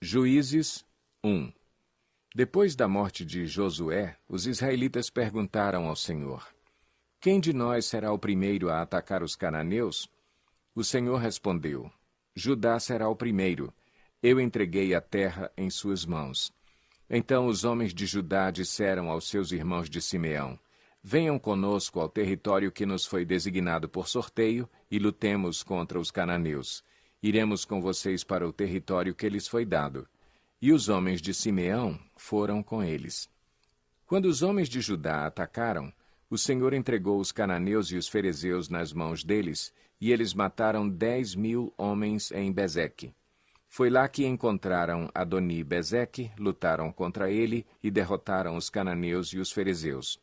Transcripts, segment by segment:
Juízes 1. Depois da morte de Josué, os israelitas perguntaram ao Senhor: Quem de nós será o primeiro a atacar os cananeus? O Senhor respondeu: Judá será o primeiro. Eu entreguei a terra em suas mãos. Então os homens de Judá disseram aos seus irmãos de Simeão: Venham conosco ao território que nos foi designado por sorteio e lutemos contra os cananeus. Iremos com vocês para o território que lhes foi dado. E os homens de Simeão foram com eles. Quando os homens de Judá atacaram, o Senhor entregou os cananeus e os ferezeus nas mãos deles, e eles mataram 10.000 homens em Bezeque. Foi lá que encontraram Adoni-Bezeque, lutaram contra ele e derrotaram os cananeus e os ferezeus.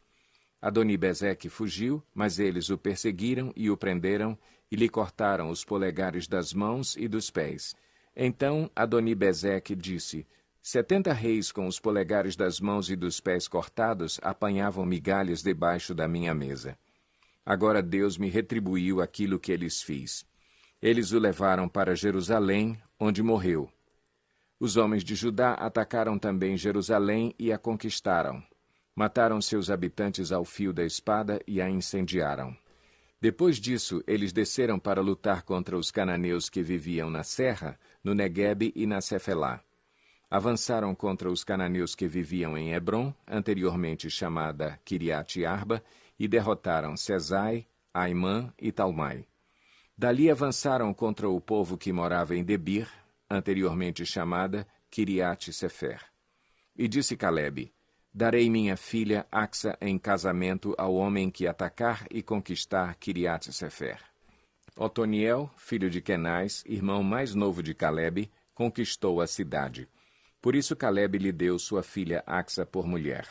Adoni-Bezeque fugiu, mas eles o perseguiram e o prenderam, e lhe cortaram os polegares das mãos e dos pés. Então Adoni-Bezeque disse: 70 reis com os polegares das mãos e dos pés cortados apanhavam migalhas debaixo da minha mesa. Agora Deus me retribuiu aquilo que lhes fiz. Eles o levaram para Jerusalém, onde morreu. Os homens de Judá atacaram também Jerusalém e a conquistaram. Mataram seus habitantes ao fio da espada e a incendiaram. Depois disso, eles desceram para lutar contra os cananeus que viviam na serra, no Neguebe e na Cefelá. Avançaram contra os cananeus que viviam em Hebrom, anteriormente chamada Quiriate-Arba, e derrotaram Sesai, Aimã e Talmai. Dali avançaram contra o povo que morava em Debir, anteriormente chamada Quiriate-Sefer. E disse Calebe: Darei minha filha Axa em casamento ao homem que atacar e conquistar Quiriate-Sefer. Otoniel, filho de Kenaz, irmão mais novo de Calebe, conquistou a cidade. Por isso Calebe lhe deu sua filha Axa por mulher.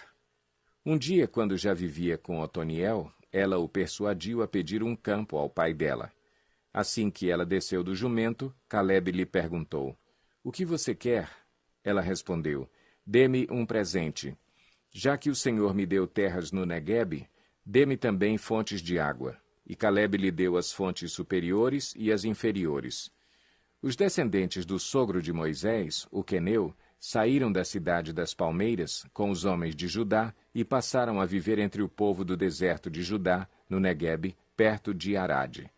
Um dia, quando já vivia com Otoniel, ela o persuadiu a pedir um campo ao pai dela. Assim que ela desceu do jumento, Calebe lhe perguntou: O que você quer? Ela respondeu: Dê-me um presente. Já que o Senhor me deu terras no Neguebe, dê-me também fontes de água. E Calebe lhe deu as fontes superiores e as inferiores. Os descendentes do sogro de Moisés, o queneu, saíram da cidade das palmeiras com os homens de Judá e passaram a viver entre o povo do deserto de Judá, no Neguebe, perto de Arade.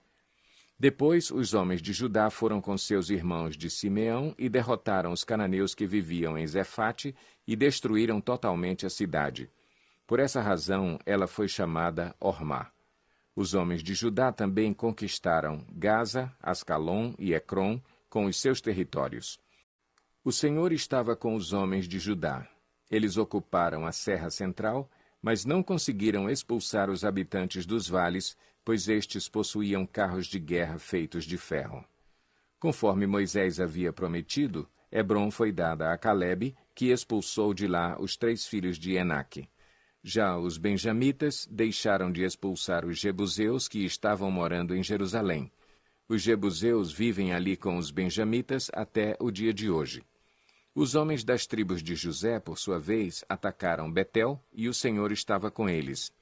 Depois, os homens de Judá foram com seus irmãos de Simeão e derrotaram os cananeus que viviam em Zefate e destruíram totalmente a cidade. Por essa razão, ela foi chamada Ormá. Os homens de Judá também conquistaram Gaza, Ascalon e Ecrom, com os seus territórios. O Senhor estava com os homens de Judá. Eles ocuparam a Serra Central, mas não conseguiram expulsar os habitantes dos vales, pois estes possuíam carros de guerra feitos de ferro. Conforme Moisés havia prometido, Hebrom foi dada a Calebe, que expulsou de lá os 3 filhos de Enaque. Já os benjamitas deixaram de expulsar os jebuseus que estavam morando em Jerusalém. Os jebuseus vivem ali com os benjamitas até o dia de hoje. Os homens das tribos de José, por sua vez, atacaram Betel, e o Senhor estava com eles.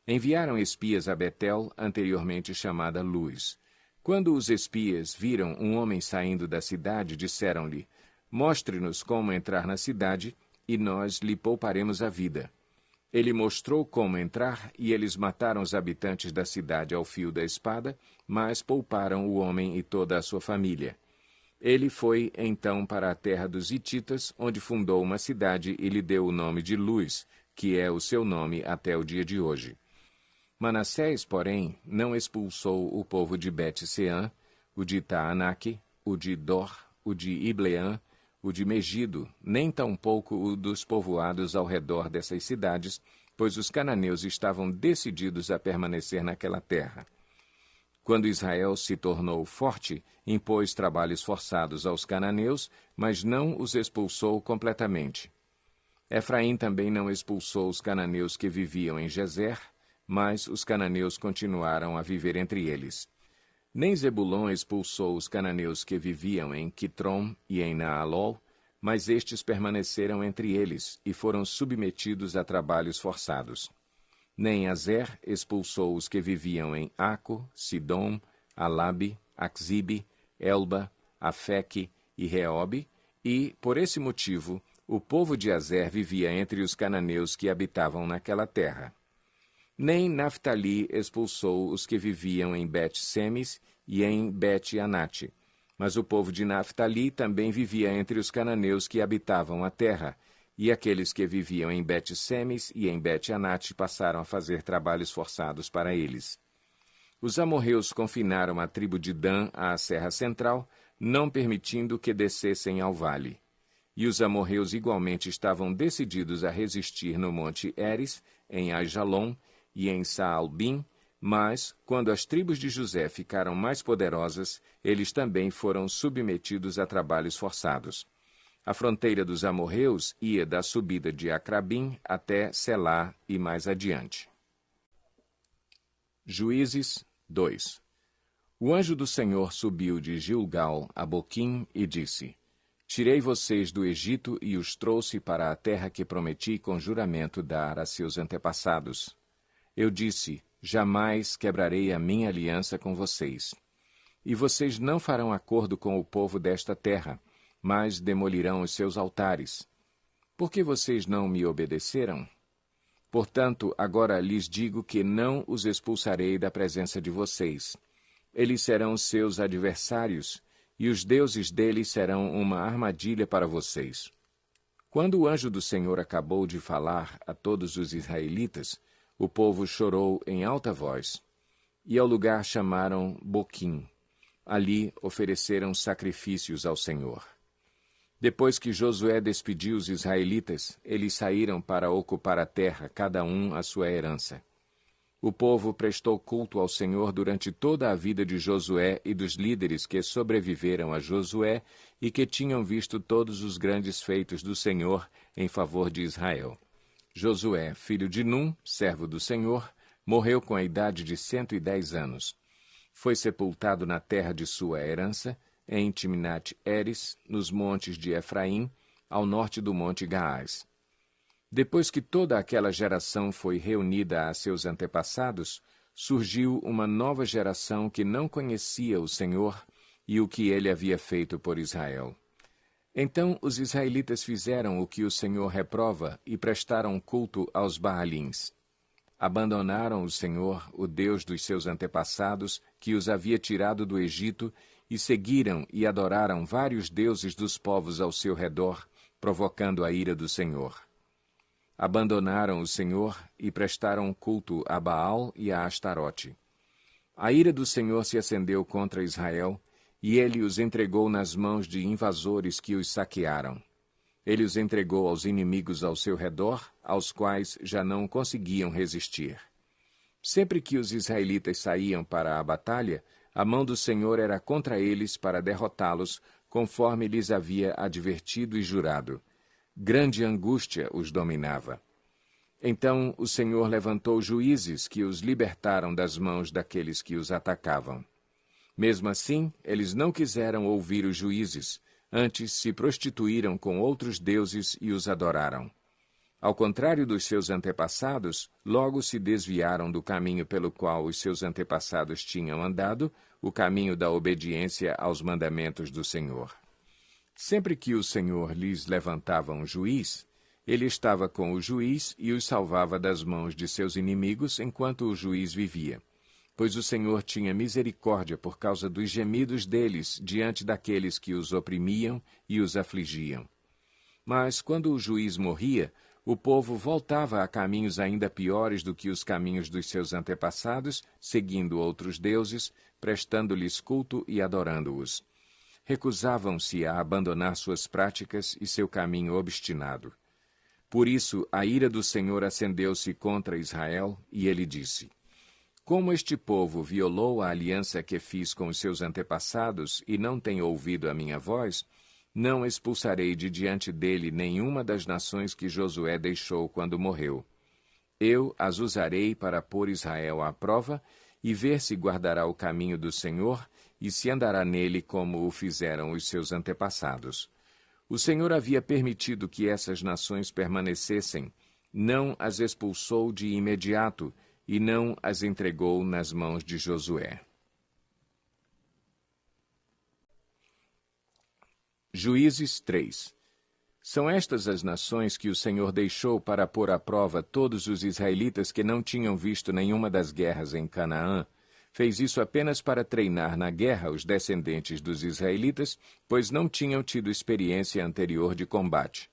Enviaram espias a Betel, anteriormente chamada Luz. Quando os espias viram um homem saindo da cidade, disseram-lhe: Mostre-nos como entrar na cidade, e nós lhe pouparemos a vida. Ele mostrou como entrar, e eles mataram os habitantes da cidade ao fio da espada, mas pouparam o homem e toda a sua família. Ele foi, então, para a terra dos Hititas, onde fundou uma cidade e lhe deu o nome de Luz, que é o seu nome até o dia de hoje. Manassés, porém, não expulsou o povo de Bet-Seã, o de Taanaque, o de Dor, o de Ibleã, o de Megido, nem tampouco o dos povoados ao redor dessas cidades, pois os cananeus estavam decididos a permanecer naquela terra. Quando Israel se tornou forte, impôs trabalhos forçados aos cananeus, mas não os expulsou completamente. Efraim também não expulsou os cananeus que viviam em Gezer, mas os cananeus continuaram a viver entre eles. Nem Zebulon expulsou os cananeus que viviam em Quitrom e em Naalol, mas estes permaneceram entre eles e foram submetidos a trabalhos forçados. Nem Azer expulsou os que viviam em Aco, Sidom, Alabe, Axibe, Elba, Afeque e Reobe, E, por esse motivo, o povo de Azer vivia entre os cananeus que habitavam naquela terra. Nem Naftali expulsou os que viviam em Bet-Semes e em Bet-Anate. Mas o povo de Naftali também vivia entre os cananeus que habitavam a terra, e aqueles que viviam em Bet-Semes e em Bet-Anate passaram a fazer trabalhos forçados para eles. Os amorreus confinaram a tribo de Dan à serra central, não permitindo que descessem ao vale. E os amorreus igualmente estavam decididos a resistir no monte Eres, em Aijalon e em Saalbim, mas, quando as tribos de José ficaram mais poderosas, eles também foram submetidos a trabalhos forçados. A fronteira dos amorreus ia da subida de Acrabim até Selá e mais adiante. Juízes 2. O anjo do Senhor subiu de Gilgal a Boquim e disse: Tirei vocês do Egito e os trouxe para a terra que prometi com juramento dar a seus antepassados. Eu disse: Jamais quebrarei a minha aliança com vocês. E vocês não farão acordo com o povo desta terra, mas demolirão os seus altares. Por que vocês não me obedeceram? Portanto, agora lhes digo que não os expulsarei da presença de vocês. Eles serão seus adversários, e os deuses deles serão uma armadilha para vocês. Quando o anjo do Senhor acabou de falar a todos os israelitas, o povo chorou em alta voz. E ao lugar chamaram Boquim. Ali ofereceram sacrifícios ao Senhor. Depois que Josué despediu os israelitas, eles saíram para ocupar a terra, cada um a sua herança. O povo prestou culto ao Senhor durante toda a vida de Josué e dos líderes que sobreviveram a Josué e que tinham visto todos os grandes feitos do Senhor em favor de Israel. Josué, filho de Num, servo do Senhor, morreu com a idade de 110 anos. Foi sepultado na terra de sua herança, em Timnat-Eres, nos montes de Efraim, ao norte do monte Gaás. Depois que toda aquela geração foi reunida a seus antepassados, surgiu uma nova geração que não conhecia o Senhor e o que ele havia feito por Israel. Então os israelitas fizeram o que o Senhor reprova e prestaram culto aos Baalins. Abandonaram o Senhor, o Deus dos seus antepassados, que os havia tirado do Egito, e seguiram e adoraram vários deuses dos povos ao seu redor, provocando a ira do Senhor. Abandonaram o Senhor e prestaram culto a Baal e a Astarote. A ira do Senhor se acendeu contra Israel, e ele os entregou nas mãos de invasores que os saquearam. Ele os entregou aos inimigos ao seu redor, aos quais já não conseguiam resistir. Sempre que os israelitas saíam para a batalha, a mão do Senhor era contra eles para derrotá-los, conforme lhes havia advertido e jurado. Grande angústia os dominava. Então o Senhor levantou juízes que os libertaram das mãos daqueles que os atacavam. Mesmo assim, eles não quiseram ouvir os juízes, antes se prostituíram com outros deuses e os adoraram. Ao contrário dos seus antepassados, logo se desviaram do caminho pelo qual os seus antepassados tinham andado, o caminho da obediência aos mandamentos do Senhor. Sempre que o Senhor lhes levantava um juiz, ele estava com o juiz e os salvava das mãos de seus inimigos enquanto o juiz vivia. Pois o Senhor tinha misericórdia por causa dos gemidos deles diante daqueles que os oprimiam e os afligiam. Mas, quando o juiz morria, o povo voltava a caminhos ainda piores do que os caminhos dos seus antepassados, seguindo outros deuses, prestando-lhes culto e adorando-os. Recusavam-se a abandonar suas práticas e seu caminho obstinado. Por isso, a ira do Senhor acendeu-se contra Israel, e ele disse: Como este povo violou a aliança que fiz com os seus antepassados e não tem ouvido a minha voz, não expulsarei de diante dele nenhuma das nações que Josué deixou quando morreu. Eu as usarei para pôr Israel à prova e ver se guardará o caminho do Senhor e se andará nele como o fizeram os seus antepassados. O Senhor havia permitido que essas nações permanecessem, não as expulsou de imediato e não as entregou nas mãos de Josué. Juízes 3. São estas as nações que o Senhor deixou para pôr à prova todos os israelitas que não tinham visto nenhuma das guerras em Canaã. Fez isso apenas para treinar na guerra os descendentes dos israelitas, pois não tinham tido experiência anterior de combate.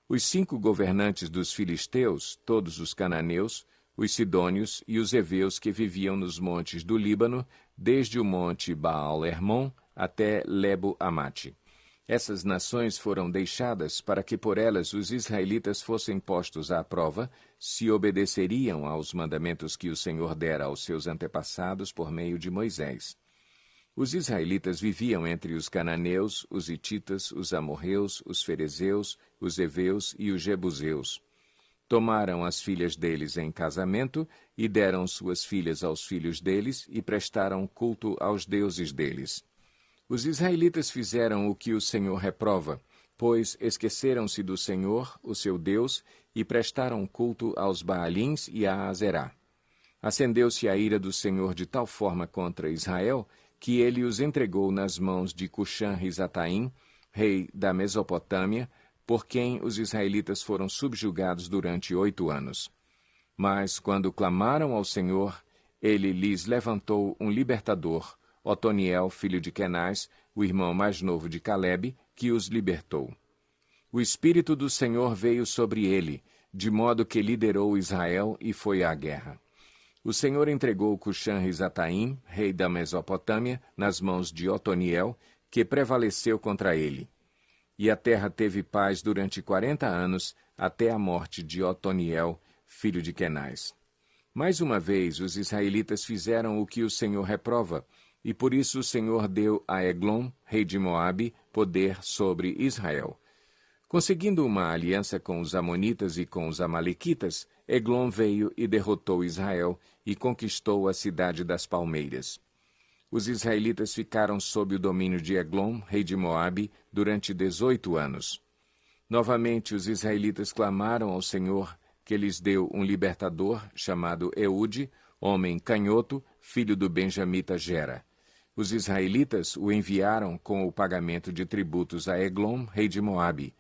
Os 5 governantes dos filisteus, todos os cananeus, os sidônios e os heveus que viviam nos montes do Líbano, desde o monte Baal-Hermon até Lebo-Amate. Essas nações foram deixadas para que por elas os israelitas fossem postos à prova, se obedeceriam aos mandamentos que o Senhor dera aos seus antepassados por meio de Moisés. Os israelitas viviam entre os cananeus, os hititas, os amorreus, os ferezeus, os heveus e os jebuseus. Tomaram as filhas deles em casamento e deram suas filhas aos filhos deles e prestaram culto aos deuses deles. Os israelitas fizeram o que o Senhor reprova, pois esqueceram-se do Senhor, o seu Deus, e prestaram culto aos Baalins e a Azerá. Acendeu-se a ira do Senhor de tal forma contra Israel, que ele os entregou nas mãos de Cuxã-Risataim, rei da Mesopotâmia, por quem os israelitas foram subjugados durante 8 anos. Mas, quando clamaram ao Senhor, ele lhes levantou um libertador, Otoniel, filho de Kenaz, o irmão mais novo de Calebe, que os libertou. O Espírito do Senhor veio sobre ele, de modo que liderou Israel e foi à guerra. O Senhor entregou Cuxã-Risataim, rei da Mesopotâmia, nas mãos de Otoniel, que prevaleceu contra ele. E a terra teve paz durante 40 anos, até a morte de Otoniel, filho de Kenaz. Mais uma vez, os israelitas fizeram o que o Senhor reprova, e por isso o Senhor deu a Eglon, rei de Moabe, poder sobre Israel. Conseguindo uma aliança com os amonitas e com os amalequitas, Eglon veio e derrotou Israel e conquistou a cidade das palmeiras. Os israelitas ficaram sob o domínio de Eglon, rei de Moabe, durante 18 anos. Novamente os israelitas clamaram ao Senhor, que lhes deu um libertador, chamado Eude, homem canhoto, filho do benjamita Gera. Os israelitas o enviaram com o pagamento de tributos a Eglon, rei de Moabe.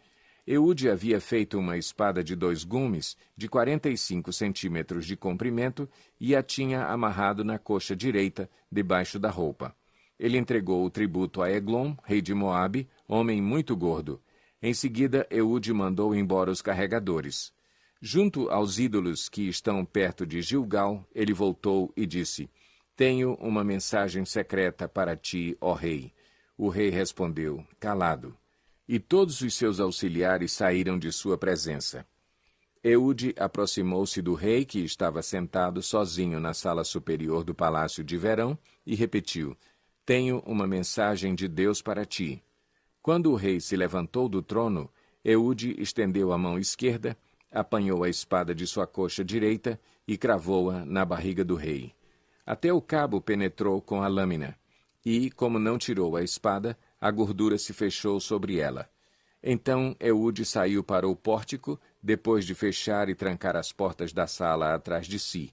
Eude havia feito uma espada de 2 gumes, de 45 centímetros de comprimento, e a tinha amarrado na coxa direita, debaixo da roupa. Ele entregou o tributo a Eglon, rei de Moabe, homem muito gordo. Em seguida, Eude mandou embora os carregadores. Junto aos ídolos que estão perto de Gilgal, ele voltou e disse: Tenho uma mensagem secreta para ti, ó rei. O rei respondeu: Calado. E todos os seus auxiliares saíram de sua presença. Eude aproximou-se do rei, que estava sentado sozinho na sala superior do palácio de verão, e repetiu: Tenho uma mensagem de Deus para ti. Quando o rei se levantou do trono, Eude estendeu a mão esquerda, apanhou a espada de sua coxa direita e cravou-a na barriga do rei. Até o cabo penetrou com a lâmina, e, como não tirou a espada, a gordura se fechou sobre ela. Então Eude saiu para o pórtico, depois de fechar e trancar as portas da sala atrás de si.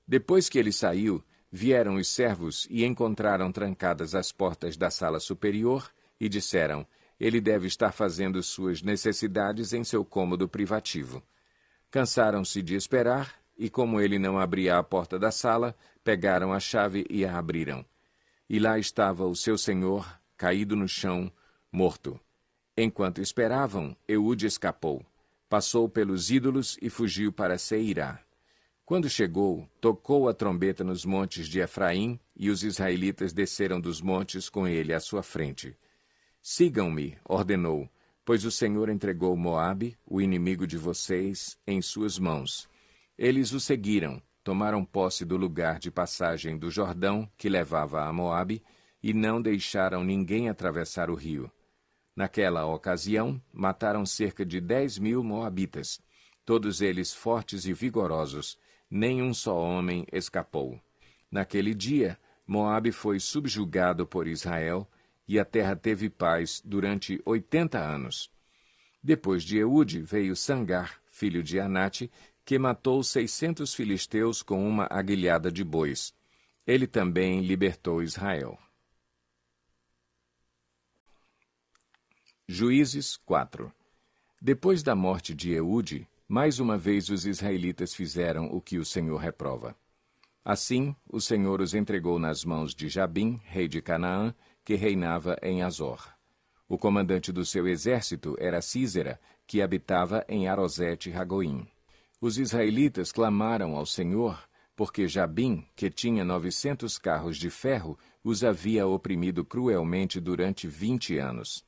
Depois que ele saiu, vieram os servos e encontraram trancadas as portas da sala superior e disseram: Ele deve estar fazendo suas necessidades em seu cômodo privativo. Cansaram-se de esperar, e como ele não abria a porta da sala, pegaram a chave e a abriram. E lá estava o seu senhor, caído no chão, morto. Enquanto esperavam, Eude escapou. Passou pelos ídolos e fugiu para Seirá. Quando chegou, tocou a trombeta nos montes de Efraim, e os israelitas desceram dos montes com ele à sua frente. Sigam-me, ordenou, pois o Senhor entregou Moabe, o inimigo de vocês, em suas mãos. Eles o seguiram, tomaram posse do lugar de passagem do Jordão, que levava a Moabe, e não deixaram ninguém atravessar o rio. Naquela ocasião, mataram cerca de 10.000 moabitas, todos eles fortes e vigorosos, nem um só homem escapou. Naquele dia, Moabe foi subjugado por Israel, e a terra teve paz durante 80 anos. Depois de Eude veio Sangar, filho de Anate, que matou 600 filisteus com uma aguilhada de bois. Ele também libertou Israel. Juízes 4. Depois da morte de Eude, mais uma vez os israelitas fizeram o que o Senhor reprova. Assim, o Senhor os entregou nas mãos de Jabim, rei de Canaã, que reinava em Azor. O comandante do seu exército era Sísera, que habitava em Arosete-Ragoim. Os israelitas clamaram ao Senhor, porque Jabim, que tinha 900 carros de ferro, os havia oprimido cruelmente durante 20 anos.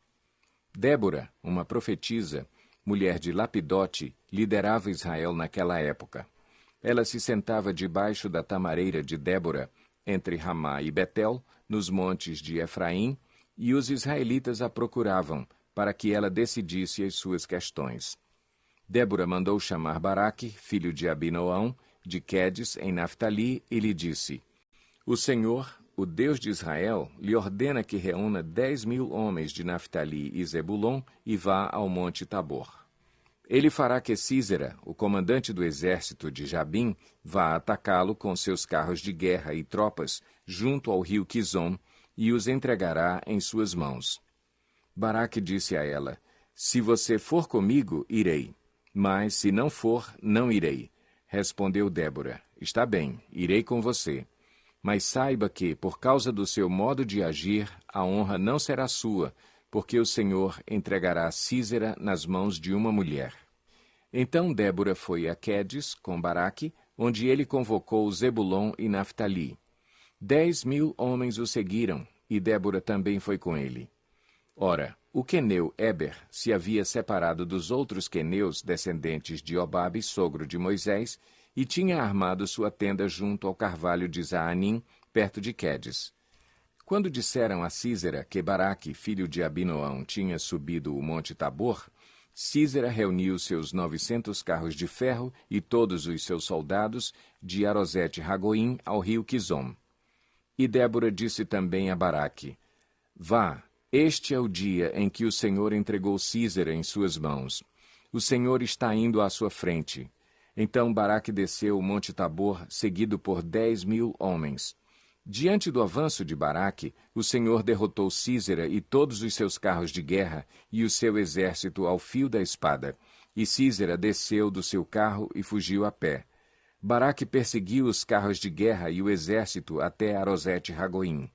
Débora, uma profetisa, mulher de Lapidote, liderava Israel naquela época. Ela se sentava debaixo da tamareira de Débora, entre Ramá e Betel, nos montes de Efraim, e os israelitas a procuravam, para que ela decidisse as suas questões. Débora mandou chamar Baraque, filho de Abinoão, de Quedes, em Naftali, e lhe disse: O Senhor, o Deus de Israel, lhe ordena que reúna 10.000 homens de Naftali e Zebulon e vá ao monte Tabor. Ele fará que Sísera, o comandante do exército de Jabim, vá atacá-lo com seus carros de guerra e tropas junto ao rio Quizom e os entregará em suas mãos. Baraque disse a ela: Se você for comigo, irei. Mas, se não for, não irei. Respondeu Débora: Está bem, irei com você. Mas saiba que, por causa do seu modo de agir, a honra não será sua, porque o Senhor entregará Sísera nas mãos de uma mulher. Então Débora foi a Quedes, com Baraque, onde ele convocou Zebulon e Naftali. 10.000 homens o seguiram, e Débora também foi com ele. Ora, o queneu Eber se havia separado dos outros queneus descendentes de Obabe, sogro de Moisés, e tinha armado sua tenda junto ao carvalho de Zaanim, perto de Quedes. Quando disseram a Sísera que Baraque, filho de Abinoão, tinha subido o monte Tabor, Sísera reuniu seus 900 carros de ferro e todos os seus soldados de Arosete-Ragoim ao rio Quizom. E Débora disse também a Baraque: Vá, este é o dia em que o Senhor entregou Sísera em suas mãos. O Senhor está indo à sua frente. Então Baraque desceu o monte Tabor, seguido por 10.000 homens. Diante do avanço de Baraque, o Senhor derrotou Sísera e todos os seus carros de guerra e o seu exército ao fio da espada. E Sísera desceu do seu carro e fugiu a pé. Baraque perseguiu os carros de guerra e o exército até Arosete-Ragoim.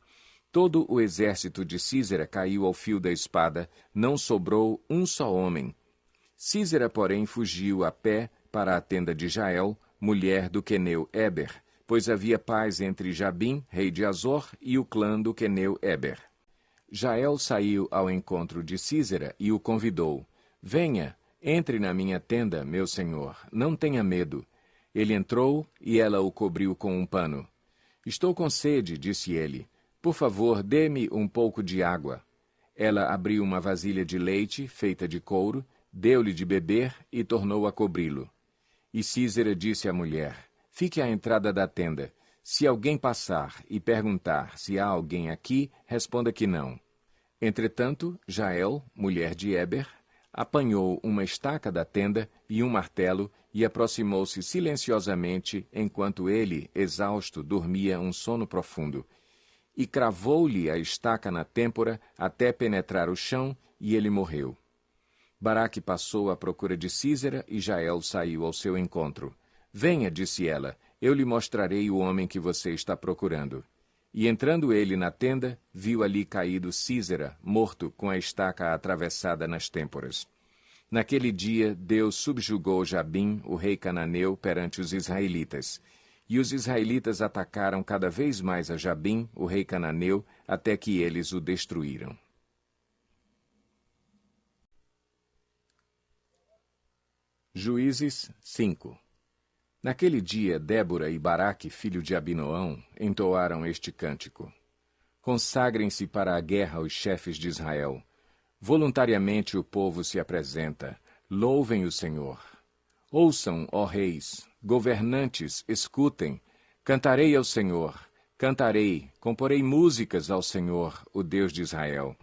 Todo o exército de Sísera caiu ao fio da espada, não sobrou um só homem. Sísera, porém, fugiu a pé para a tenda de Jael, mulher do queneu Eber, pois havia paz entre Jabim, rei de Azor, e o clã do queneu Eber. Jael saiu ao encontro de Sísera e o convidou: Venha, entre na minha tenda, meu senhor, não tenha medo. Ele entrou e ela o cobriu com um pano. Estou com sede, disse ele. Por favor, dê-me um pouco de água. Ela abriu uma vasilha de leite, feita de couro, deu-lhe de beber e tornou a cobri-lo. E Sísera disse à mulher: Fique à entrada da tenda. Se alguém passar e perguntar se há alguém aqui, responda que não. Entretanto, Jael, mulher de Eber, apanhou uma estaca da tenda e um martelo e aproximou-se silenciosamente enquanto ele, exausto, dormia um sono profundo. E cravou-lhe a estaca na têmpora até penetrar o chão, e ele morreu. Baraque passou à procura de Sísera e Jael saiu ao seu encontro. Venha, disse ela, eu lhe mostrarei o homem que você está procurando. E entrando ele na tenda, viu ali caído Sísera, morto, com a estaca atravessada nas têmporas. Naquele dia, Deus subjugou Jabim, o rei cananeu, perante os israelitas. E os israelitas atacaram cada vez mais a Jabim, o rei cananeu, até que eles o destruíram. Juízes 5. Naquele dia, Débora e Baraque, filho de Abinoão, entoaram este cântico. Consagrem-se para a guerra os chefes de Israel. Voluntariamente o povo se apresenta. Louvem o Senhor. Ouçam, ó reis, governantes, escutem. Cantarei ao Senhor, cantarei, comporei músicas ao Senhor, o Deus de Israel.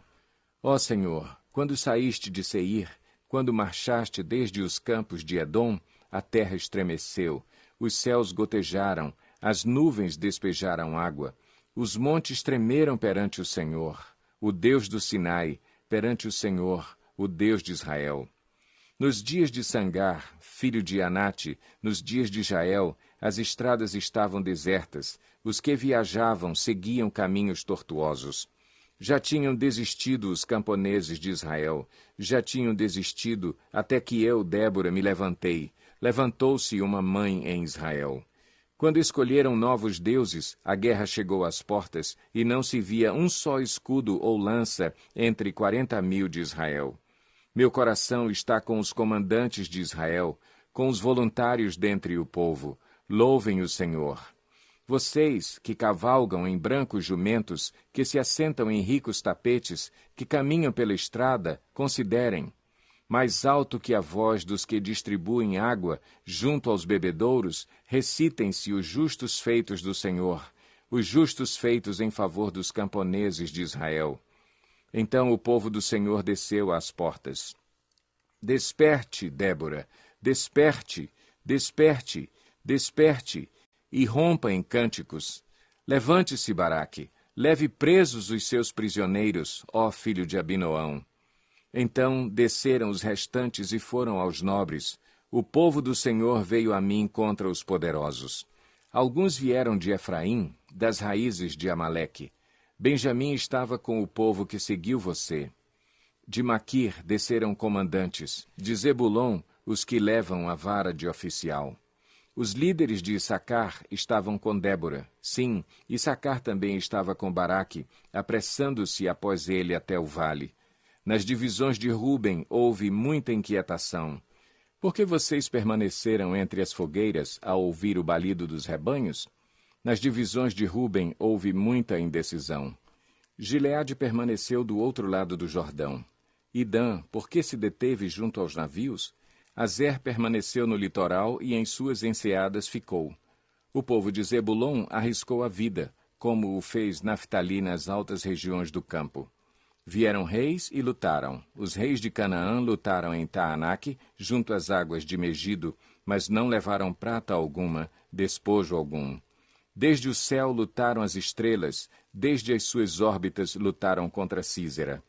Ó Senhor, quando saíste de Seir, quando marchaste desde os campos de Edom, a terra estremeceu, os céus gotejaram, as nuvens despejaram água, os montes tremeram perante o Senhor, o Deus do Sinai, perante o Senhor, o Deus de Israel. Nos dias de Sangar, filho de Anate, nos dias de Jael, as estradas estavam desertas, os que viajavam seguiam caminhos tortuosos. Já tinham desistido os camponeses de Israel, já tinham desistido até que eu, Débora, me levantei. Levantou-se uma mãe em Israel. Quando escolheram novos deuses, a guerra chegou às portas, e não se via um só escudo ou lança entre 40.000 de Israel. Meu coração está com os comandantes de Israel, com os voluntários dentre o povo. Louvem o Senhor. Vocês, que cavalgam em brancos jumentos, que se assentam em ricos tapetes, que caminham pela estrada, considerem. Mais alto que a voz dos que distribuem água junto aos bebedouros, recitem-se os justos feitos do Senhor, os justos feitos em favor dos camponeses de Israel. Então o povo do Senhor desceu às portas. Desperte, Débora, desperte, desperte, desperte, e rompa em cânticos. Levante-se, Baraque, leve presos os seus prisioneiros, ó filho de Abinoão. Então desceram os restantes e foram aos nobres. O povo do Senhor veio a mim contra os poderosos. Alguns vieram de Efraim, das raízes de Amaleque. Benjamim estava com o povo que seguiu você. De Maquir desceram comandantes, de Zebulon os que levam a vara de oficial. Os líderes de Issacar estavam com Débora. Sim, Issacar também estava com Baraque, apressando-se após ele até o vale. Nas divisões de Ruben houve muita inquietação. Por que vocês permaneceram entre as fogueiras ao ouvir o balido dos rebanhos? Nas divisões de Ruben houve muita indecisão. Gileade permaneceu do outro lado do Jordão. E Dan, por que se deteve junto aos navios? Azer permaneceu no litoral e em suas enseadas ficou. O povo de Zebulon arriscou a vida, como o fez Naftali nas altas regiões do campo. Vieram reis e lutaram. Os reis de Canaã lutaram em Taanaque, junto às águas de Megido, mas não levaram prata alguma, despojo algum. Desde o céu lutaram as estrelas, desde as suas órbitas lutaram contra Císera.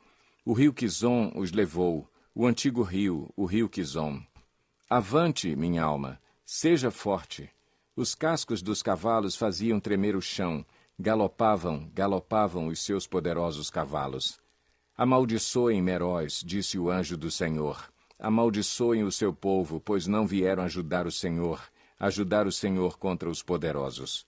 O rio Quizon os levou, o antigo rio, o rio Quizon. Avante, minha alma, seja forte. Os cascos dos cavalos faziam tremer o chão, galopavam, galopavam os seus poderosos cavalos. Amaldiçoem Meróis, disse o anjo do Senhor. Amaldiçoem o seu povo, pois não vieram ajudar o Senhor contra os poderosos.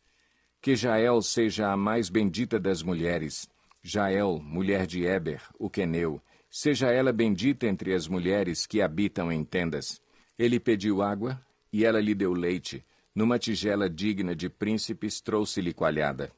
Que Jael seja a mais bendita das mulheres. Jael, mulher de Éber, o queneu, seja ela bendita entre as mulheres que habitam em tendas. Ele pediu água, e ela lhe deu leite. Numa tigela digna de príncipes, trouxe-lhe coalhada.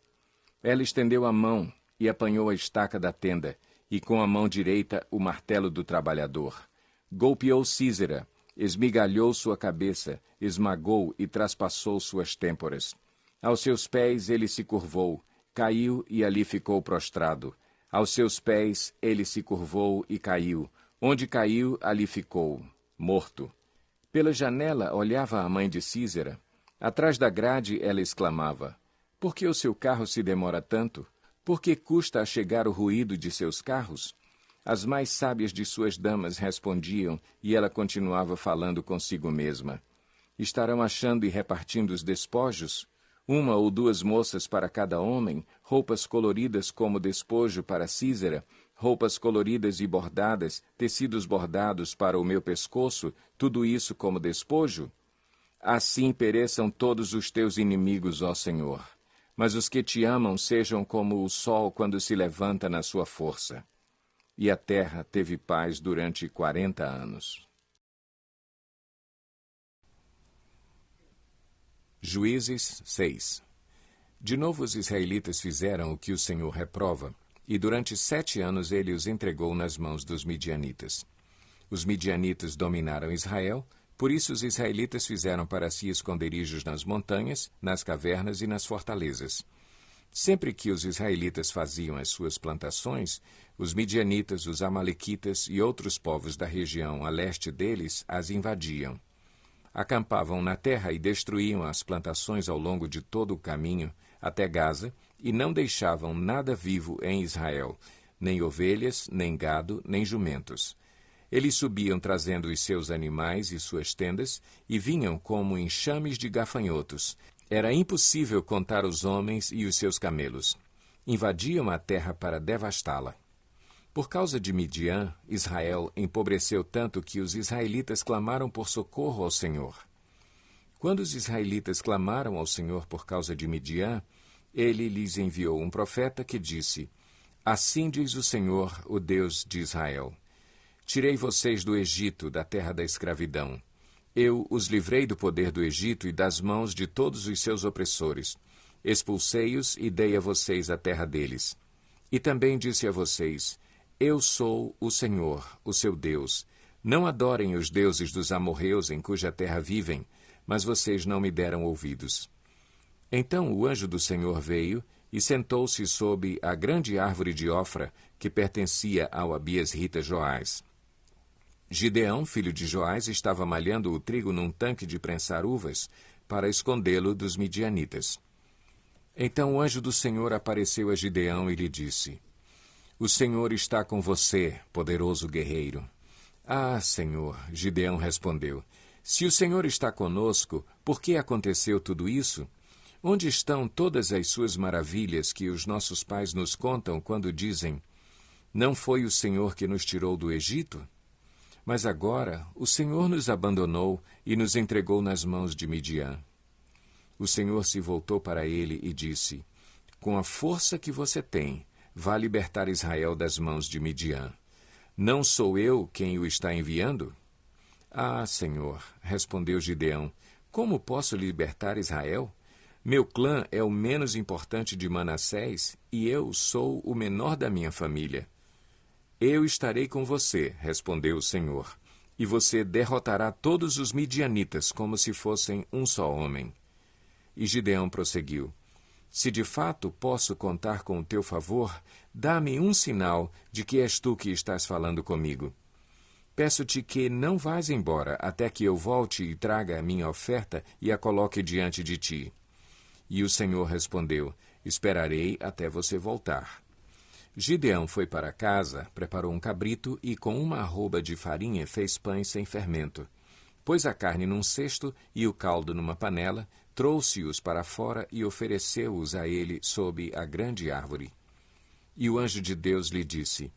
Ela estendeu a mão e apanhou a estaca da tenda, e com a mão direita o martelo do trabalhador. Golpeou Císera, esmigalhou sua cabeça, esmagou e traspassou suas têmporas. Aos seus pés ele se curvou, caiu e ali ficou prostrado. Aos seus pés ele se curvou e caiu. Onde caiu, ali ficou, morto. Pela janela olhava a mãe de Císera. Atrás da grade ela exclamava: Por que o seu carro se demora tanto? Por que custa a chegar o ruído de seus carros? As mais sábias de suas damas respondiam, e ela continuava falando consigo mesma. Estarão achando e repartindo os despojos? 1 ou 2 moças para cada homem, roupas coloridas como despojo para Císera, roupas coloridas e bordadas, tecidos bordados para o meu pescoço, tudo isso como despojo? Assim pereçam todos os teus inimigos, ó Senhor. Mas os que te amam sejam como o sol quando se levanta na sua força. E a terra teve paz durante 40 anos. Juízes 6. De novo os israelitas fizeram o que o Senhor reprova, e durante 7 anos ele os entregou nas mãos dos midianitas. Os midianitas dominaram Israel, por isso os israelitas fizeram para si esconderijos nas montanhas, nas cavernas e nas fortalezas. Sempre que os israelitas faziam as suas plantações, os midianitas, os amalequitas e outros povos da região a leste deles as invadiam. Acampavam na terra e destruíam as plantações ao longo de todo o caminho, até Gaza, e não deixavam nada vivo em Israel, nem ovelhas, nem gado, nem jumentos. Eles subiam trazendo os seus animais e suas tendas, e vinham como enxames de gafanhotos. Era impossível contar os homens e os seus camelos. Invadiam a terra para devastá-la. Por causa de Midian, Israel empobreceu tanto que os israelitas clamaram por socorro ao Senhor. Quando os israelitas clamaram ao Senhor por causa de Midian, ele lhes enviou um profeta que disse: Assim diz o Senhor, o Deus de Israel: Tirei vocês do Egito, da terra da escravidão. Eu os livrei do poder do Egito e das mãos de todos os seus opressores. Expulsei-os e dei a vocês a terra deles. E também disse a vocês: Eu sou o Senhor, o seu Deus. Não adorem os deuses dos amorreus em cuja terra vivem, mas vocês não me deram ouvidos. Então o anjo do Senhor veio e sentou-se sob a grande árvore de Ofra, que pertencia ao abiesrita Joás. Gideão, filho de Joás, estava malhando o trigo num tanque de prensar uvas para escondê-lo dos midianitas. Então o anjo do Senhor apareceu a Gideão e lhe disse: O Senhor está com você, poderoso guerreiro. Ah, Senhor, Gideão respondeu, se o Senhor está conosco, por que aconteceu tudo isso? Onde estão todas as suas maravilhas que os nossos pais nos contam quando dizem: Não foi o Senhor que nos tirou do Egito? Mas agora o Senhor nos abandonou e nos entregou nas mãos de Midian. O Senhor se voltou para ele e disse: Com a força que você tem, vá libertar Israel das mãos de Midian. Não sou eu quem o está enviando? Ah, Senhor, respondeu Gideão, como posso libertar Israel? Meu clã é o menos importante de Manassés e eu sou o menor da minha família. Eu estarei com você, respondeu o Senhor, e você derrotará todos os midianitas como se fossem um só homem. E Gideão prosseguiu: Se de fato posso contar com o teu favor, dá-me um sinal de que és tu que estás falando comigo. Peço-te que não vás embora até que eu volte e traga a minha oferta e a coloque diante de ti. E o Senhor respondeu: Esperarei até você voltar. Gideão foi para casa, preparou um cabrito e com uma arroba de farinha fez pães sem fermento. Pôs a carne num cesto e o caldo numa panela, trouxe-os para fora e ofereceu-os a ele sob a grande árvore. E o anjo de Deus lhe disse: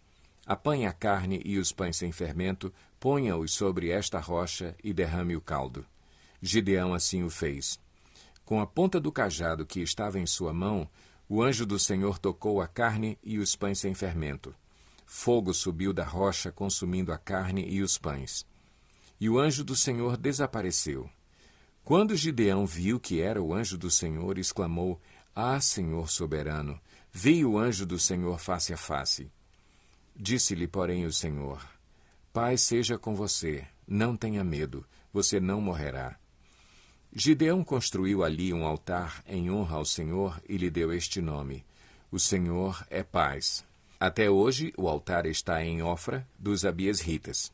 Apanhe a carne e os pães sem fermento, ponha-os sobre esta rocha e derrame o caldo. Gideão assim o fez. Com a ponta do cajado que estava em sua mão, o anjo do Senhor tocou a carne e os pães sem fermento. Fogo subiu da rocha, consumindo a carne e os pães. E o anjo do Senhor desapareceu. Quando Gideão viu que era o anjo do Senhor, exclamou: Ah, Senhor soberano, vi o anjo do Senhor face a face. Disse-lhe, porém, o Senhor: Paz seja com você, não tenha medo, você não morrerá. Gideão construiu ali um altar em honra ao Senhor e lhe deu este nome: O Senhor é paz. Até hoje o altar está em Ofra dos abiesritas.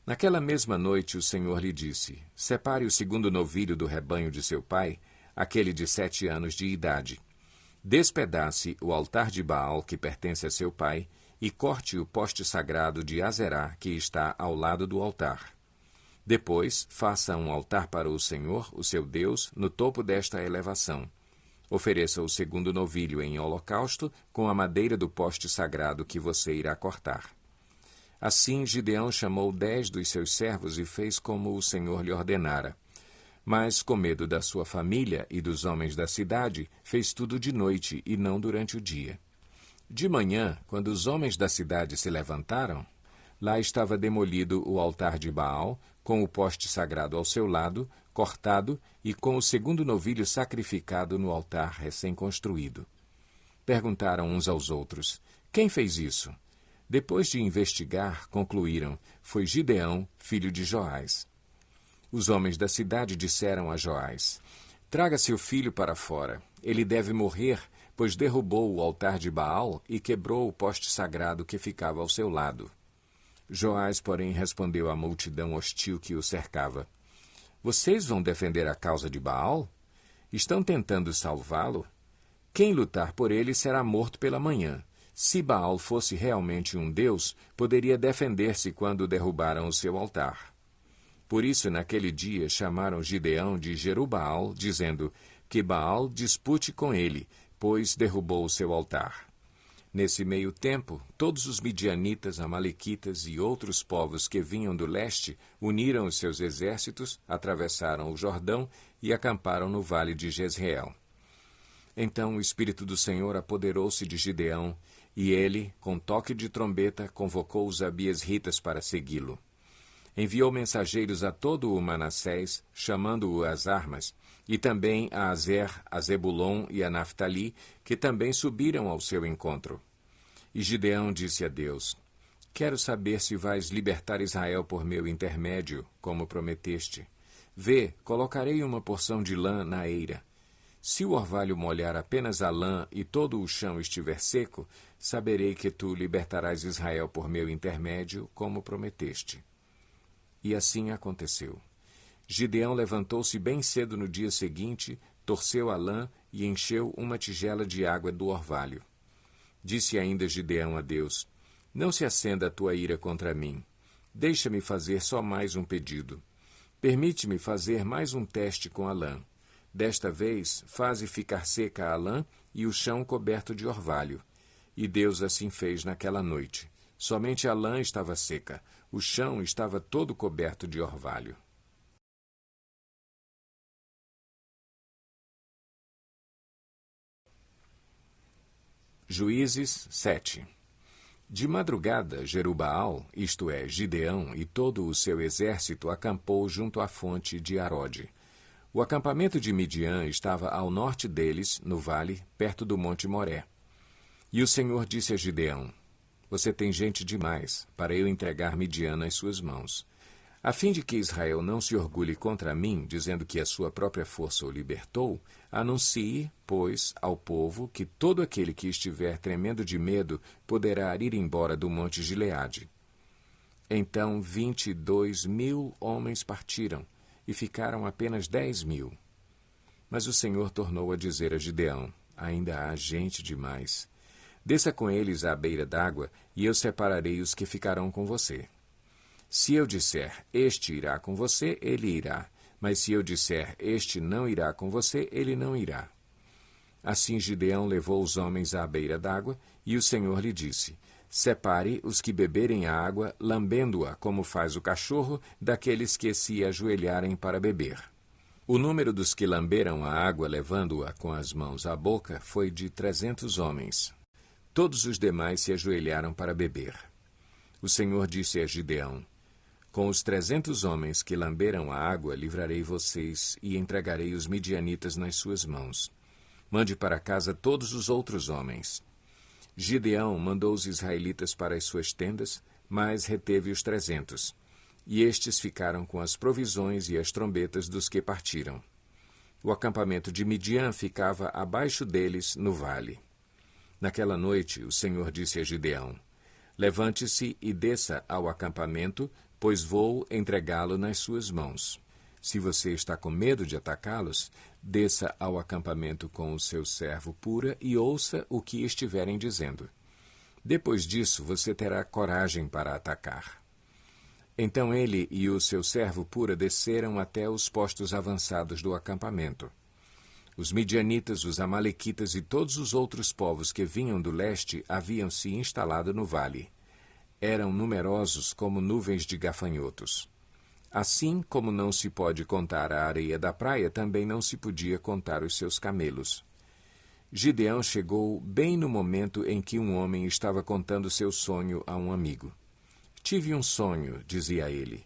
Naquela mesma noite o Senhor lhe disse: Separe o segundo novilho do rebanho de seu pai, aquele de 7 anos de idade. Despedace o altar de Baal que pertence a seu pai e corte o poste sagrado de Azerá que está ao lado do altar. Depois, faça um altar para o Senhor, o seu Deus, no topo desta elevação. Ofereça o segundo novilho em holocausto com a madeira do poste sagrado que você irá cortar. Assim, Gideão chamou 10 dos seus servos e fez como o Senhor lhe ordenara. Mas, com medo da sua família e dos homens da cidade, fez tudo de noite e não durante o dia. De manhã, quando os homens da cidade se levantaram, lá estava demolido o altar de Baal, com o poste sagrado ao seu lado, cortado, e com o segundo novilho sacrificado no altar recém-construído. Perguntaram uns aos outros: Quem fez isso? Depois de investigar, concluíram: Foi Gideão, filho de Joás. Os homens da cidade disseram a Joás: Traga seu filho para fora. Ele deve morrer, pois derrubou o altar de Baal e quebrou o poste sagrado que ficava ao seu lado. Joás, porém, respondeu à multidão hostil que o cercava: Vocês vão defender a causa de Baal? Estão tentando salvá-lo? Quem lutar por ele será morto pela manhã. Se Baal fosse realmente um deus, poderia defender-se quando derrubaram o seu altar. Por isso, naquele dia, chamaram Gideão de Jerubaal, dizendo que Baal dispute com ele, pois derrubou o seu altar. Nesse meio tempo, todos os midianitas, amalequitas e outros povos que vinham do leste uniram os seus exércitos, atravessaram o Jordão e acamparam no vale de Jezreel. Então o Espírito do Senhor apoderou-se de Gideão, e ele, com toque de trombeta, convocou os abiesritas para segui-lo. Enviou mensageiros a todo o Manassés, chamando-o às armas, e também a Azer, a Zebulon e a Naftali, que também subiram ao seu encontro. E Gideão disse a Deus: Quero saber se vais libertar Israel por meu intermédio, como prometeste. Vê, colocarei uma porção de lã na eira. Se o orvalho molhar apenas a lã e todo o chão estiver seco, saberei que tu libertarás Israel por meu intermédio, como prometeste. E assim aconteceu. Gideão levantou-se bem cedo no dia seguinte, torceu a lã e encheu uma tigela de água do orvalho. Disse ainda Gideão a Deus: Não se acenda a tua ira contra mim. Deixa-me fazer só mais um pedido. Permite-me fazer mais um teste com a lã. Desta vez, faze ficar seca a lã e o chão coberto de orvalho. E Deus assim fez naquela noite. Somente a lã estava seca, o chão estava todo coberto de orvalho. Juízes 7. De madrugada, Jerubaal, isto é, Gideão, e todo o seu exército acampou junto à fonte de Arode. O acampamento de Midian estava ao norte deles, no vale, perto do monte Moré. E o Senhor disse a Gideão: Você tem gente demais para eu entregar Midian nas suas mãos. A fim de que Israel não se orgulhe contra mim, dizendo que a sua própria força o libertou, anuncie, pois, ao povo que todo aquele que estiver tremendo de medo poderá ir embora do monte Gileade. Então 22.000 homens partiram, e ficaram apenas 10.000. Mas o Senhor tornou a dizer a Gideão: Ainda há gente demais. Desça com eles à beira d'água, e eu separarei os que ficarão com você. Se eu disser, este irá com você, ele irá. Mas se eu disser, este não irá com você, ele não irá. Assim Gideão levou os homens à beira d'água, e o Senhor lhe disse: Separe os que beberem a água, lambendo-a, como faz o cachorro, daqueles que se ajoelharem para beber. O número dos que lamberam a água, levando-a com as mãos à boca, foi de 300 homens. Todos os demais se ajoelharam para beber. O Senhor disse a Gideão: Com os 300 homens que lamberam a água, livrarei vocês e entregarei os midianitas nas suas mãos. Mande para casa todos os outros homens. Gideão mandou os israelitas para as suas tendas, mas reteve os 300. E estes ficaram com as provisões e as trombetas dos que partiram. O acampamento de Midian ficava abaixo deles, no vale. Naquela noite, o Senhor disse a Gideão: Levante-se e desça ao acampamento, pois vou entregá-lo nas suas mãos. Se você está com medo de atacá-los, desça ao acampamento com o seu servo Pura e ouça o que estiverem dizendo. Depois disso, você terá coragem para atacar. Então ele e o seu servo Pura desceram até os postos avançados do acampamento. Os midianitas, os amalequitas e todos os outros povos que vinham do leste haviam se instalado no vale. Eram numerosos como nuvens de gafanhotos. Assim como não se pode contar a areia da praia, também não se podia contar os seus camelos. Gideão chegou bem no momento em que um homem estava contando seu sonho a um amigo. Tive um sonho, dizia ele.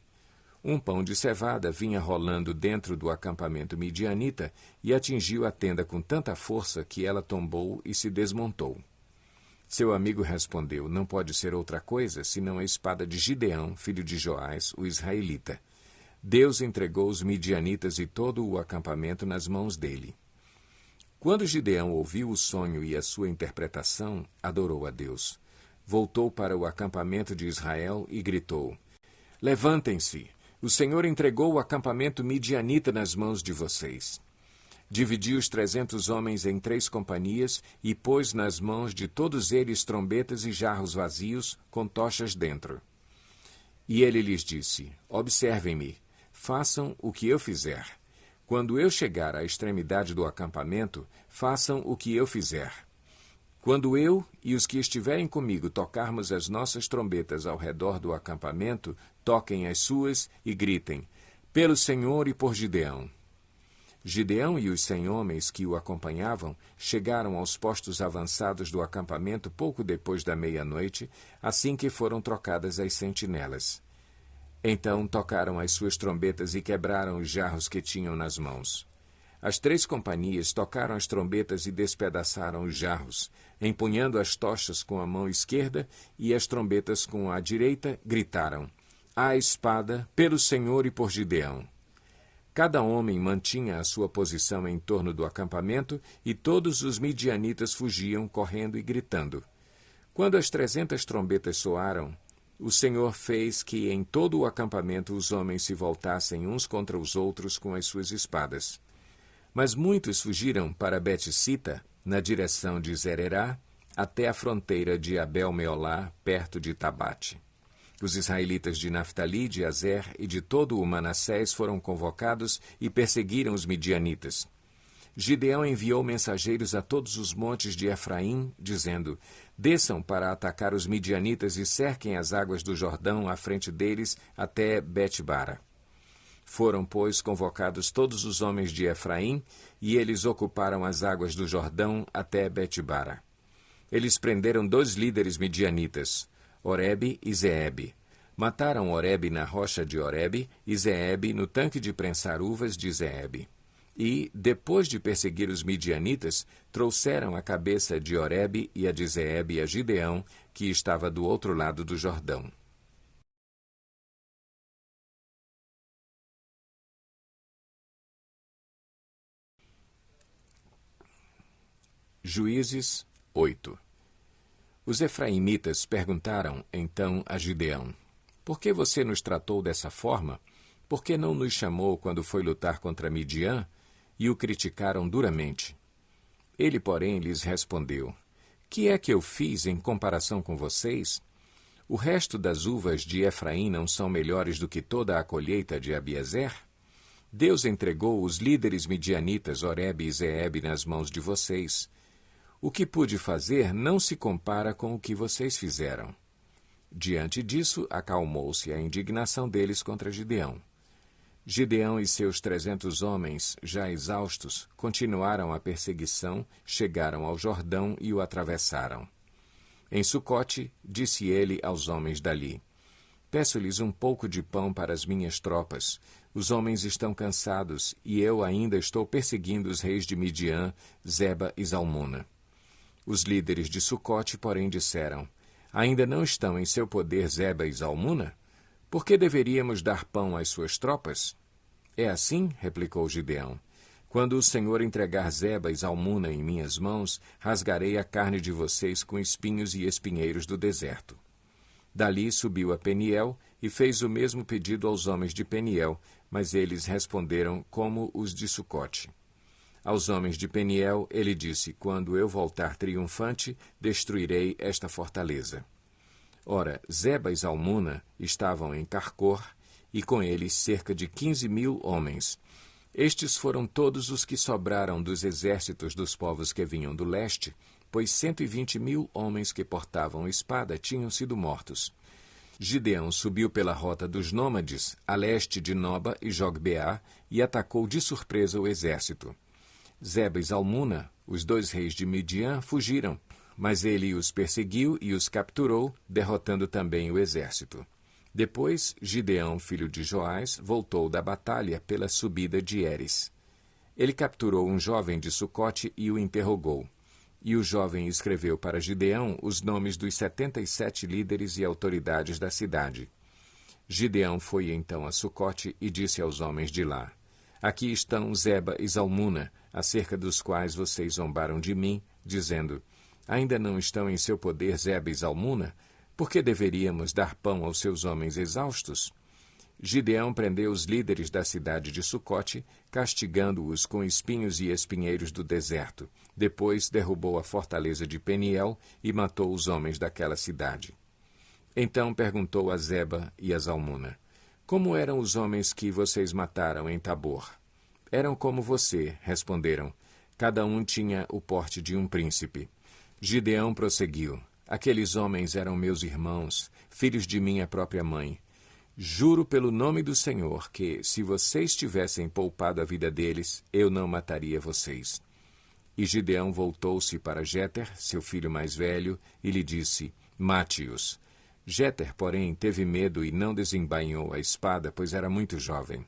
Um pão de cevada vinha rolando dentro do acampamento midianita e atingiu a tenda com tanta força que ela tombou e se desmontou. Seu amigo respondeu: Não pode ser outra coisa senão a espada de Gideão, filho de Joás, o israelita. Deus entregou os midianitas e todo o acampamento nas mãos dele. Quando Gideão ouviu o sonho e a sua interpretação, adorou a Deus. Voltou para o acampamento de Israel e gritou: Levantem-se! O Senhor entregou o acampamento midianita nas mãos de vocês. Dividiu os 300 homens em 3 companhias e pôs nas mãos de todos eles trombetas e jarros vazios, com tochas dentro. E ele lhes disse: Observem-me, façam o que eu fizer. Quando eu chegar à extremidade do acampamento, façam o que eu fizer. Quando eu e os que estiverem comigo tocarmos as nossas trombetas ao redor do acampamento, toquem as suas e gritem: Pelo Senhor e por Gideão. Gideão e os 100 homens que o acompanhavam chegaram aos postos avançados do acampamento pouco depois da meia-noite, assim que foram trocadas as sentinelas. Então tocaram as suas trombetas e quebraram os jarros que tinham nas mãos. As 3 companhias tocaram as trombetas e despedaçaram os jarros, empunhando as tochas com a mão esquerda e as trombetas com a direita, gritaram: À espada, pelo Senhor e por Gideão. Cada homem mantinha a sua posição em torno do acampamento e todos os midianitas fugiam, correndo e gritando. Quando as 300 trombetas soaram, o Senhor fez que em todo o acampamento os homens se voltassem uns contra os outros com as suas espadas. Mas muitos fugiram para Bet-sita, na direção de Zererá, até a fronteira de Abel-meolá, perto de Tabate. Os israelitas de Naftali, de Azer e de todo o Manassés foram convocados e perseguiram os midianitas. Gideão enviou mensageiros a todos os montes de Efraim, dizendo: Desçam para atacar os midianitas e cerquem as águas do Jordão à frente deles até Bet-bara. Foram, pois, convocados todos os homens de Efraim, e eles ocuparam as águas do Jordão até Bet-bara. Eles prenderam 2 líderes midianitas, Oreb e Zeebe. Mataram Oreb na rocha de Oreb e Zeebe no tanque de prensar uvas de Zeebe. E, depois de perseguir os midianitas, trouxeram a cabeça de Oreb e a de Zeebe a Gideão, que estava do outro lado do Jordão. Juízes 8. Os efraimitas perguntaram, então, a Gideão: Por que você nos tratou dessa forma? Por que não nos chamou quando foi lutar contra Midian? E o criticaram duramente. Ele, porém, lhes respondeu: Que é que eu fiz em comparação com vocês? O resto das uvas de Efraim não são melhores do que toda a colheita de Abiezer? Deus entregou os líderes midianitas Oreb e Zeebe nas mãos de vocês. O que pude fazer não se compara com o que vocês fizeram. Diante disso, acalmou-se a indignação deles contra Gideão. Gideão e seus 300 homens, já exaustos, continuaram a perseguição, chegaram ao Jordão e o atravessaram. Em Sucote, disse ele aos homens dali: Peço-lhes um pouco de pão para as minhas tropas. Os homens estão cansados, e eu ainda estou perseguindo os reis de Midian, Zeba e Zalmuna. Os líderes de Sucote, porém, disseram: Ainda não estão em seu poder Zeba e Zalmuna? Por que deveríamos dar pão às suas tropas? É assim, replicou Gideão. Quando o Senhor entregar Zeba e Zalmuna em minhas mãos, rasgarei a carne de vocês com espinhos e espinheiros do deserto. Dali subiu a Peniel e fez o mesmo pedido aos homens de Peniel, mas eles responderam como os de Sucote. Aos homens de Peniel ele disse: Quando eu voltar triunfante, destruirei esta fortaleza. Ora, Zeba e Zalmuna estavam em Carcor, e com eles cerca de 15.000 homens. Estes foram todos os que sobraram dos exércitos dos povos que vinham do leste, pois 120.000 homens que portavam espada tinham sido mortos. Gideão subiu pela rota dos nômades, a leste de Noba e Jogbeá, e atacou de surpresa o exército. Zeba e Zalmuna, os 2 reis de Midian, fugiram, mas ele os perseguiu e os capturou, derrotando também o exército. Depois, Gideão, filho de Joás, voltou da batalha pela subida de Eres. Ele capturou um jovem de Sucote e o interrogou. E o jovem escreveu para Gideão os nomes dos 77 líderes e autoridades da cidade. Gideão foi então a Sucote e disse aos homens de lá: Aqui estão Zeba e Zalmuna, acerca dos quais vocês zombaram de mim, dizendo: Ainda não estão em seu poder Zeba e Zalmuna? Por que deveríamos dar pão aos seus homens exaustos? Gideão prendeu os líderes da cidade de Sucote, castigando-os com espinhos e espinheiros do deserto. Depois derrubou a fortaleza de Peniel e matou os homens daquela cidade. Então perguntou a Zeba e a Zalmuna: Como eram os homens que vocês mataram em Tabor? Eram como você, responderam. Cada um tinha o porte de um príncipe. Gideão prosseguiu: Aqueles homens eram meus irmãos, filhos de minha própria mãe. Juro pelo nome do Senhor que, se vocês tivessem poupado a vida deles, eu não mataria vocês. E Gideão voltou-se para Jéter, seu filho mais velho, e lhe disse: Mate-os. Jéter, porém, teve medo e não desembainhou a espada, pois era muito jovem.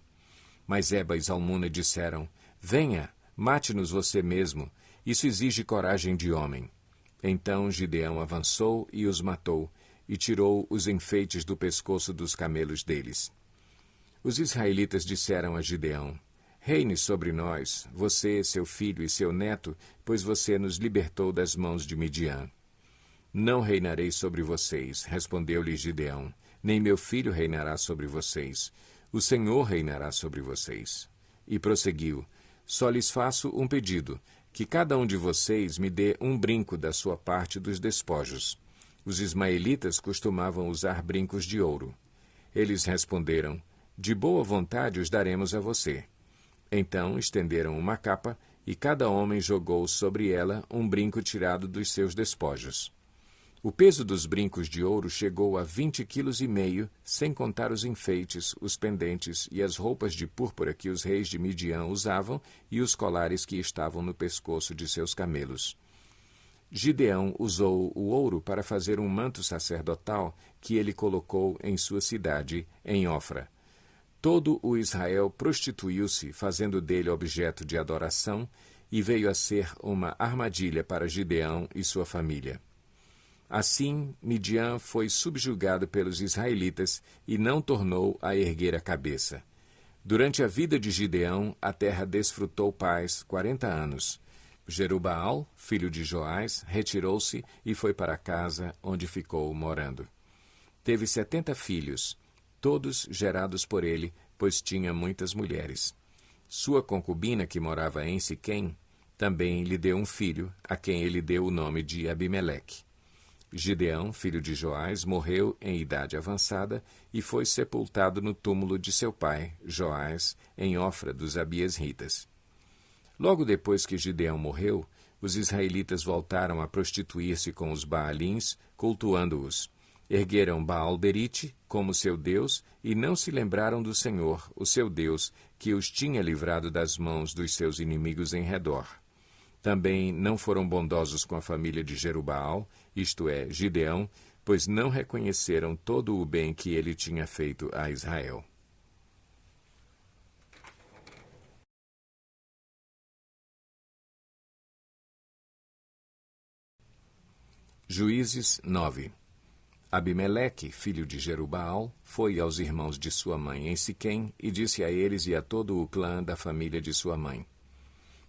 Mas Zeba e Zalmuna disseram: Venha, mate-nos você mesmo. Isso exige coragem de homem. Então Gideão avançou e os matou, e tirou os enfeites do pescoço dos camelos deles. Os israelitas disseram a Gideão: Reine sobre nós, você, seu filho e seu neto, pois você nos libertou das mãos de Midian. Não reinarei sobre vocês, respondeu-lhe Gideão, nem meu filho reinará sobre vocês. O Senhor reinará sobre vocês. E prosseguiu: Só lhes faço um pedido, que cada um de vocês me dê um brinco da sua parte dos despojos. Os ismaelitas costumavam usar brincos de ouro. Eles responderam: De boa vontade os daremos a você. Então estenderam uma capa, e cada homem jogou sobre ela um brinco tirado dos seus despojos. O peso dos brincos de ouro chegou a 20,5 kg, sem contar os enfeites, os pendentes e as roupas de púrpura que os reis de Midian usavam e os colares que estavam no pescoço de seus camelos. Gideão usou o ouro para fazer um manto sacerdotal que ele colocou em sua cidade, em Ofra. Todo o Israel prostituiu-se, fazendo dele objeto de adoração, e veio a ser uma armadilha para Gideão e sua família. Assim, Midian foi subjugado pelos israelitas e não tornou a erguer a cabeça. Durante a vida de Gideão, a terra desfrutou paz 40 anos. Jerubaal, filho de Joás, retirou-se e foi para casa, onde ficou morando. Teve 70 filhos, todos gerados por ele, pois tinha muitas mulheres. Sua concubina, que morava em Siquém, também lhe deu um filho, a quem ele deu o nome de Abimeleque. Gideão, filho de Joás, morreu em idade avançada e foi sepultado no túmulo de seu pai, Joás, em Ofra dos Abiesritas. Logo depois que Gideão morreu, os israelitas voltaram a prostituir-se com os Baalins, cultuando-os. Ergueram Baal-Berite como seu Deus e não se lembraram do Senhor, o seu Deus, que os tinha livrado das mãos dos seus inimigos em redor. Também não foram bondosos com a família de Jerubaal, isto é, Gideão, pois não reconheceram todo o bem que ele tinha feito a Israel. Juízes 9. Abimeleque, filho de Jerubaal, foi aos irmãos de sua mãe em Siquém e disse a eles e a todo o clã da família de sua mãe: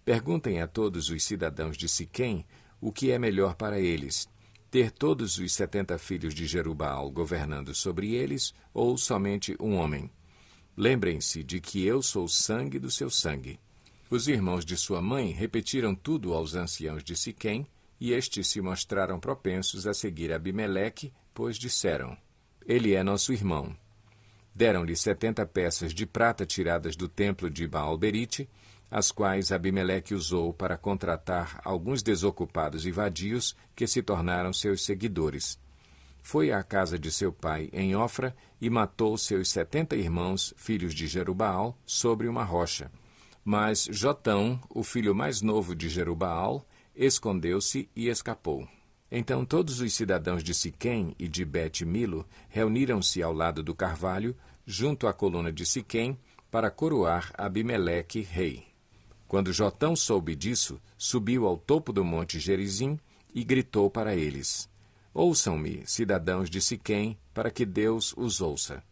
Perguntem a todos os cidadãos de Siquém o que é melhor para eles, ter todos os 70 filhos de Jerubaal governando sobre eles ou somente um homem. Lembrem-se de que eu sou sangue do seu sangue. Os irmãos de sua mãe repetiram tudo aos anciãos de Siquém, e estes se mostraram propensos a seguir Abimeleque, pois disseram: Ele é nosso irmão. Deram-lhe 70 peças de prata tiradas do templo de Baal-Berite, as quais Abimeleque usou para contratar alguns desocupados e vadios que se tornaram seus seguidores. Foi à casa de seu pai em Ofra e matou seus 70 irmãos, filhos de Jerubaal, sobre uma rocha. Mas Jotão, o filho mais novo de Jerubaal, escondeu-se e escapou. Então todos os cidadãos de Siquém e de Bet-Milo reuniram-se ao lado do carvalho, junto à coluna de Siquém, para coroar Abimeleque rei. Quando Jotão soube disso, subiu ao topo do monte Gerizim e gritou para eles: Ouçam-me, cidadãos de Siquém, para que Deus os ouça.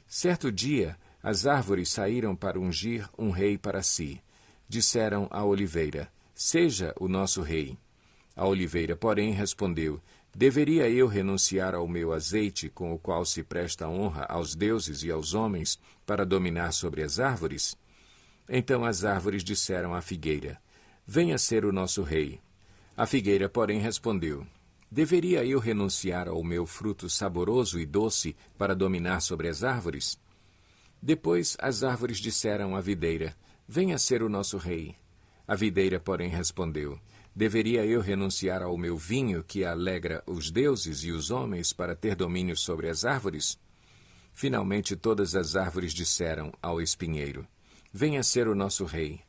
Certo dia, as árvores saíram para ungir um rei para si. Disseram à oliveira: Seja o nosso rei. A oliveira, porém, respondeu: Deveria eu renunciar ao meu azeite, com o qual se presta honra aos deuses e aos homens, para dominar sobre as árvores? Então as árvores disseram à figueira: Venha ser o nosso rei. A figueira, porém, respondeu: Deveria eu renunciar ao meu fruto saboroso e doce para dominar sobre as árvores? Depois as árvores disseram à videira: Venha ser o nosso rei. A videira, porém, respondeu: Deveria eu renunciar ao meu vinho, que alegra os deuses e os homens, para ter domínio sobre as árvores? Finalmente todas as árvores disseram ao espinheiro: Venha ser o nosso rei.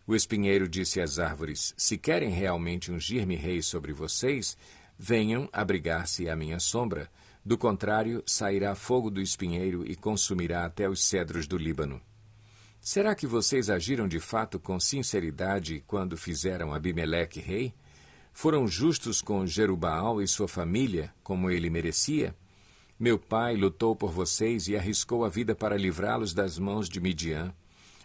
O espinheiro disse às árvores: Se querem realmente ungir-me rei sobre vocês, venham abrigar-se à minha sombra. Do contrário, sairá fogo do espinheiro e consumirá até os cedros do Líbano. Será que vocês agiram de fato com sinceridade quando fizeram Abimeleque rei? Foram justos com Jerubaal e sua família, como ele merecia? Meu pai lutou por vocês e arriscou a vida para livrá-los das mãos de Midian.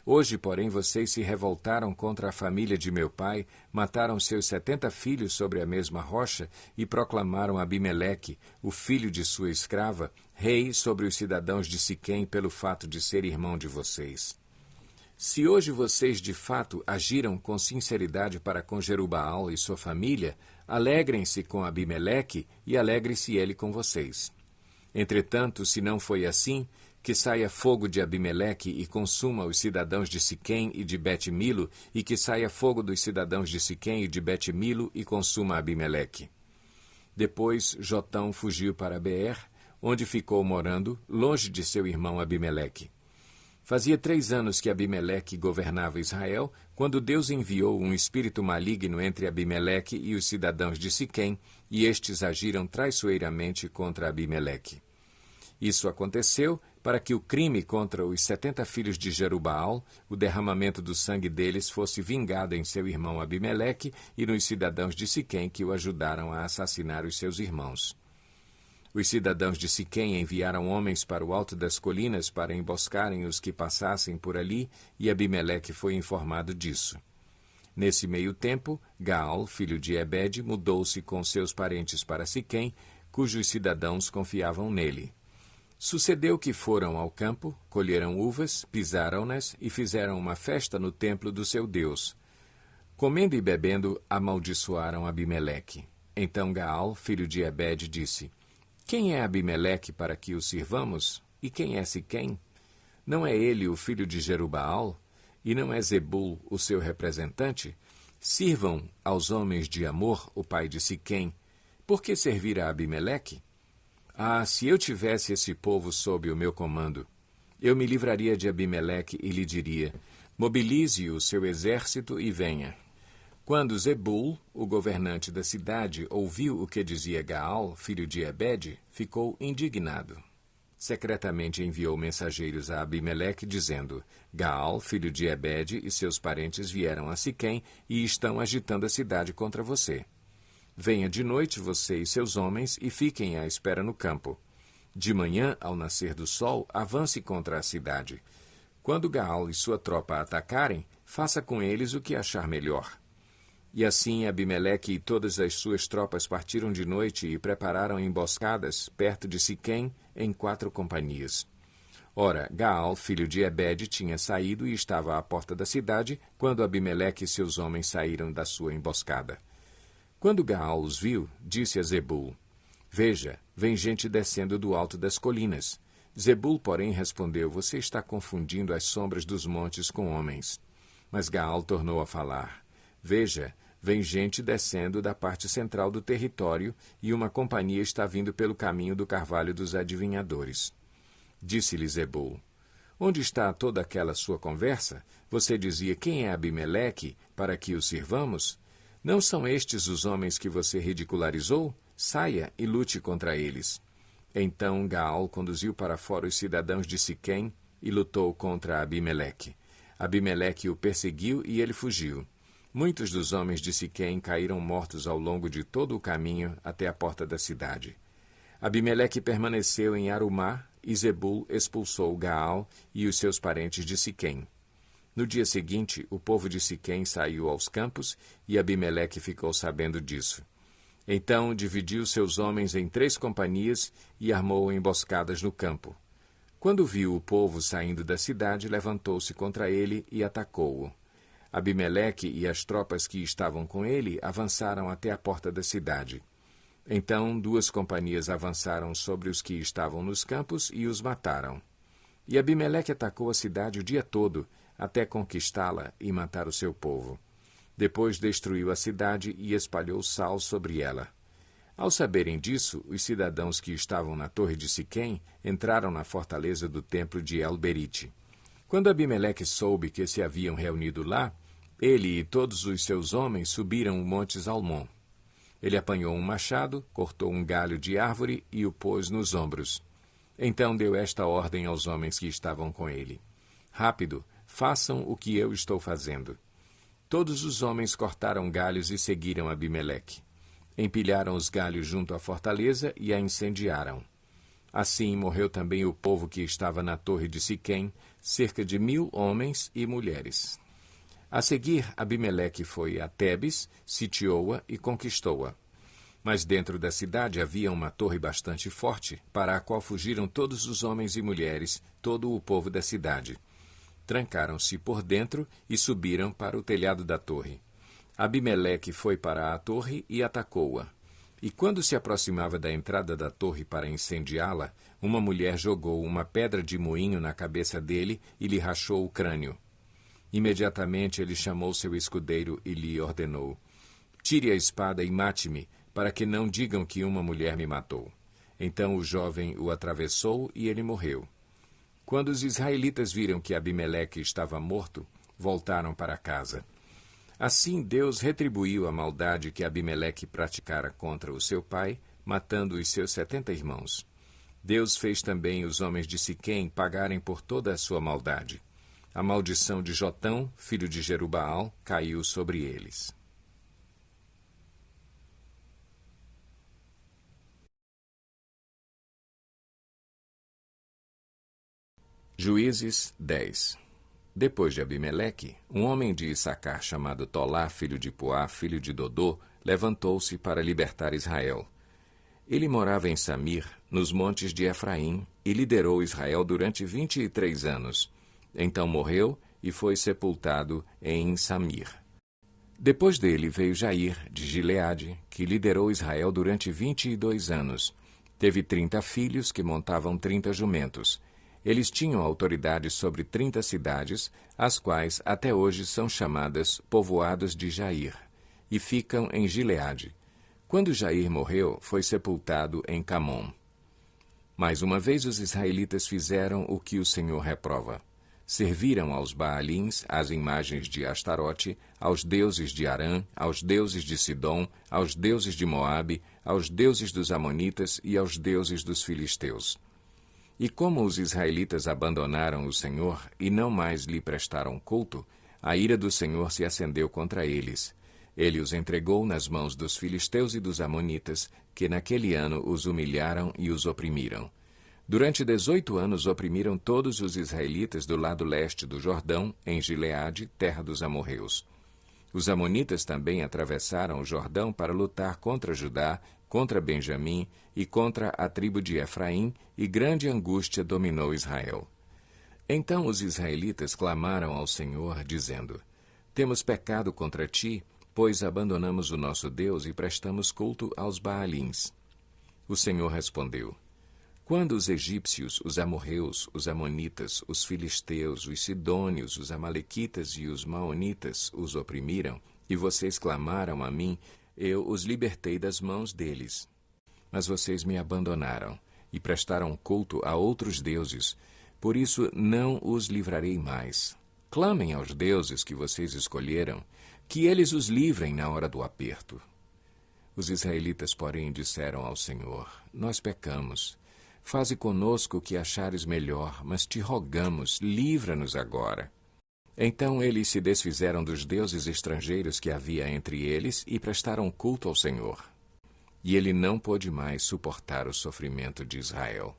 Hoje, porém, vocês se revoltaram contra a família de meu pai, mataram seus 70 filhos sobre a mesma rocha e proclamaram Abimeleque, o filho de sua escrava, rei sobre os cidadãos de Siquém pelo fato de ser irmão de vocês. Se hoje vocês de fato agiram com sinceridade para com Jerubaal e sua família, alegrem-se com Abimeleque e alegre-se ele com vocês. Entretanto, se não foi assim, que saia fogo de Abimeleque e consuma os cidadãos de Siquém e de Bet-Milo, e que saia fogo dos cidadãos de Siquém e de Bet-Milo e consuma Abimeleque. Depois Jotão fugiu para Beer, onde ficou morando, longe de seu irmão Abimeleque. Fazia 3 anos que Abimeleque governava Israel, quando Deus enviou um espírito maligno entre Abimeleque e os cidadãos de Siquém, e estes agiram traiçoeiramente contra Abimeleque. Isso aconteceu para que o crime contra os 70 filhos de Jerubaal, o derramamento do sangue deles, fosse vingado em seu irmão Abimeleque e nos cidadãos de Siquém que o ajudaram a assassinar os seus irmãos. Os cidadãos de Siquém enviaram homens para o alto das colinas para emboscarem os que passassem por ali, e Abimeleque foi informado disso. Nesse meio tempo, Gaal, filho de Ebed, mudou-se com seus parentes para Siquém, cujos cidadãos confiavam nele. Sucedeu que foram ao campo, colheram uvas, pisaram-nas e fizeram uma festa no templo do seu Deus. Comendo e bebendo, amaldiçoaram Abimeleque. Então Gaal, filho de Ebed, disse: Quem é Abimeleque para que o sirvamos? E quem é Siquém? Não é ele o filho de Jerubaal? E não é Zebul o seu representante? Sirvam aos homens de Amor, o pai de Siquém. Por que servir a Abimeleque? Ah, se eu tivesse esse povo sob o meu comando, eu me livraria de Abimeleque e lhe diria: mobilize o seu exército e venha. Quando Zebul, o governante da cidade, ouviu o que dizia Gaal, filho de Ebed, ficou indignado. Secretamente enviou mensageiros a Abimeleque, dizendo: Gaal, filho de Ebed, e seus parentes vieram a Siquém e estão agitando a cidade contra você. Venha de noite você e seus homens e fiquem à espera no campo. De manhã, ao nascer do sol, avance contra a cidade. Quando Gaal e sua tropa atacarem, faça com eles o que achar melhor. E assim Abimeleque e todas as suas tropas partiram de noite e prepararam emboscadas perto de Siquém em 4 companhias. Ora, Gaal, filho de Ebed, tinha saído e estava à porta da cidade quando Abimeleque e seus homens saíram da sua emboscada. Quando Gaal os viu, disse a Zebul: Veja, vem gente descendo do alto das colinas. Zebul, porém, respondeu: Você está confundindo as sombras dos montes com homens. Mas Gaal tornou a falar: Veja, vem gente descendo da parte central do território e uma companhia está vindo pelo caminho do carvalho dos adivinhadores. Disse-lhe Zebul: Onde está toda aquela sua conversa? Você dizia: Quem é Abimeleque, para que o sirvamos? Não são estes os homens que você ridicularizou? Saia e lute contra eles. Então Gaal conduziu para fora os cidadãos de Siquém e lutou contra Abimeleque. Abimeleque o perseguiu e ele fugiu. Muitos dos homens de Siquém caíram mortos ao longo de todo o caminho até a porta da cidade. Abimeleque permaneceu em Arumá e Zebul expulsou Gaal e os seus parentes de Siquém. No dia seguinte, o povo de Siquém saiu aos campos e Abimeleque ficou sabendo disso. Então dividiu seus homens em 3 companhias e armou emboscadas no campo. Quando viu o povo saindo da cidade, levantou-se contra ele e atacou-o. Abimeleque e as tropas que estavam com ele avançaram até a porta da cidade. Então 2 companhias avançaram sobre os que estavam nos campos e os mataram. E Abimeleque atacou a cidade o dia todo, até conquistá-la e matar o seu povo. Depois destruiu a cidade e espalhou sal sobre ela. Ao saberem disso, os cidadãos que estavam na torre de Siquém entraram na fortaleza do templo de El-Berite. Quando Abimeleque soube que se haviam reunido lá, ele e todos os seus homens subiram o monte Zalmon. Ele apanhou um machado, cortou um galho de árvore e o pôs nos ombros. Então deu esta ordem aos homens que estavam com ele: Rápido, façam o que eu estou fazendo. Todos os homens cortaram galhos e seguiram Abimeleque. Empilharam os galhos junto à fortaleza e a incendiaram. Assim morreu também o povo que estava na torre de Siquém, cerca de 1.000 homens e mulheres. A seguir, Abimeleque foi a Tebes, sitiou-a e conquistou-a. Mas dentro da cidade havia uma torre bastante forte, para a qual fugiram todos os homens e mulheres, todo o povo da cidade. Trancaram-se por dentro e subiram para o telhado da torre. Abimeleque foi para a torre e atacou-a. E quando se aproximava da entrada da torre para incendiá-la, uma mulher jogou uma pedra de moinho na cabeça dele e lhe rachou o crânio. Imediatamente ele chamou seu escudeiro e lhe ordenou: Tire a espada e mate-me, para que não digam que uma mulher me matou. Então o jovem o atravessou e ele morreu. Quando os israelitas viram que Abimeleque estava morto, voltaram para casa. Assim Deus retribuiu a maldade que Abimeleque praticara contra o seu pai, matando os seus 70 irmãos. Deus fez também os homens de Siquém pagarem por toda a sua maldade. A maldição de Jotão, filho de Jerubaal, caiu sobre eles. Juízes 10. Depois de Abimeleque, um homem de Issacar chamado Tolá, filho de Puá, filho de Dodô, levantou-se para libertar Israel. Ele morava em Samir, nos montes de Efraim, e liderou Israel durante 23 anos. Então morreu e foi sepultado em Samir. Depois dele veio Jair, de Gileade, que liderou Israel durante 22 anos. Teve 30 filhos que montavam 30 jumentos. Eles tinham autoridade sobre 30 cidades, as quais até hoje são chamadas povoados de Jair, e ficam em Gileade. Quando Jair morreu, foi sepultado em Camom. Mais uma vez os israelitas fizeram o que o Senhor reprova. Serviram aos Baalins, às imagens de Astarote, aos deuses de Arã, aos deuses de Sidom, aos deuses de Moabe, aos deuses dos Amonitas e aos deuses dos Filisteus. E como os israelitas abandonaram o Senhor e não mais lhe prestaram culto, a ira do Senhor se acendeu contra eles. Ele os entregou nas mãos dos filisteus e dos amonitas, que naquele ano os humilharam e os oprimiram. Durante 18 anos oprimiram todos os israelitas do lado leste do Jordão, em Gileade, terra dos amorreus. Os amonitas também atravessaram o Jordão para lutar contra Judá, contra Benjamim e contra a tribo de Efraim, e grande angústia dominou Israel. Então os israelitas clamaram ao Senhor, dizendo: Temos pecado contra ti, pois abandonamos o nosso Deus e prestamos culto aos Baalins. O Senhor respondeu: Quando os egípcios, os amorreus, os amonitas, os filisteus, os sidônios, os amalequitas e os maonitas os oprimiram, e vocês clamaram a mim, eu os libertei das mãos deles. Mas vocês me abandonaram e prestaram culto a outros deuses, por isso não os livrarei mais. Clamem aos deuses que vocês escolheram, que eles os livrem na hora do aperto. Os israelitas, porém, disseram ao Senhor: Nós pecamos. Faze conosco o que achares melhor, mas te rogamos, livra-nos agora. Então eles se desfizeram dos deuses estrangeiros que havia entre eles e prestaram culto ao Senhor. E ele não pôde mais suportar o sofrimento de Israel.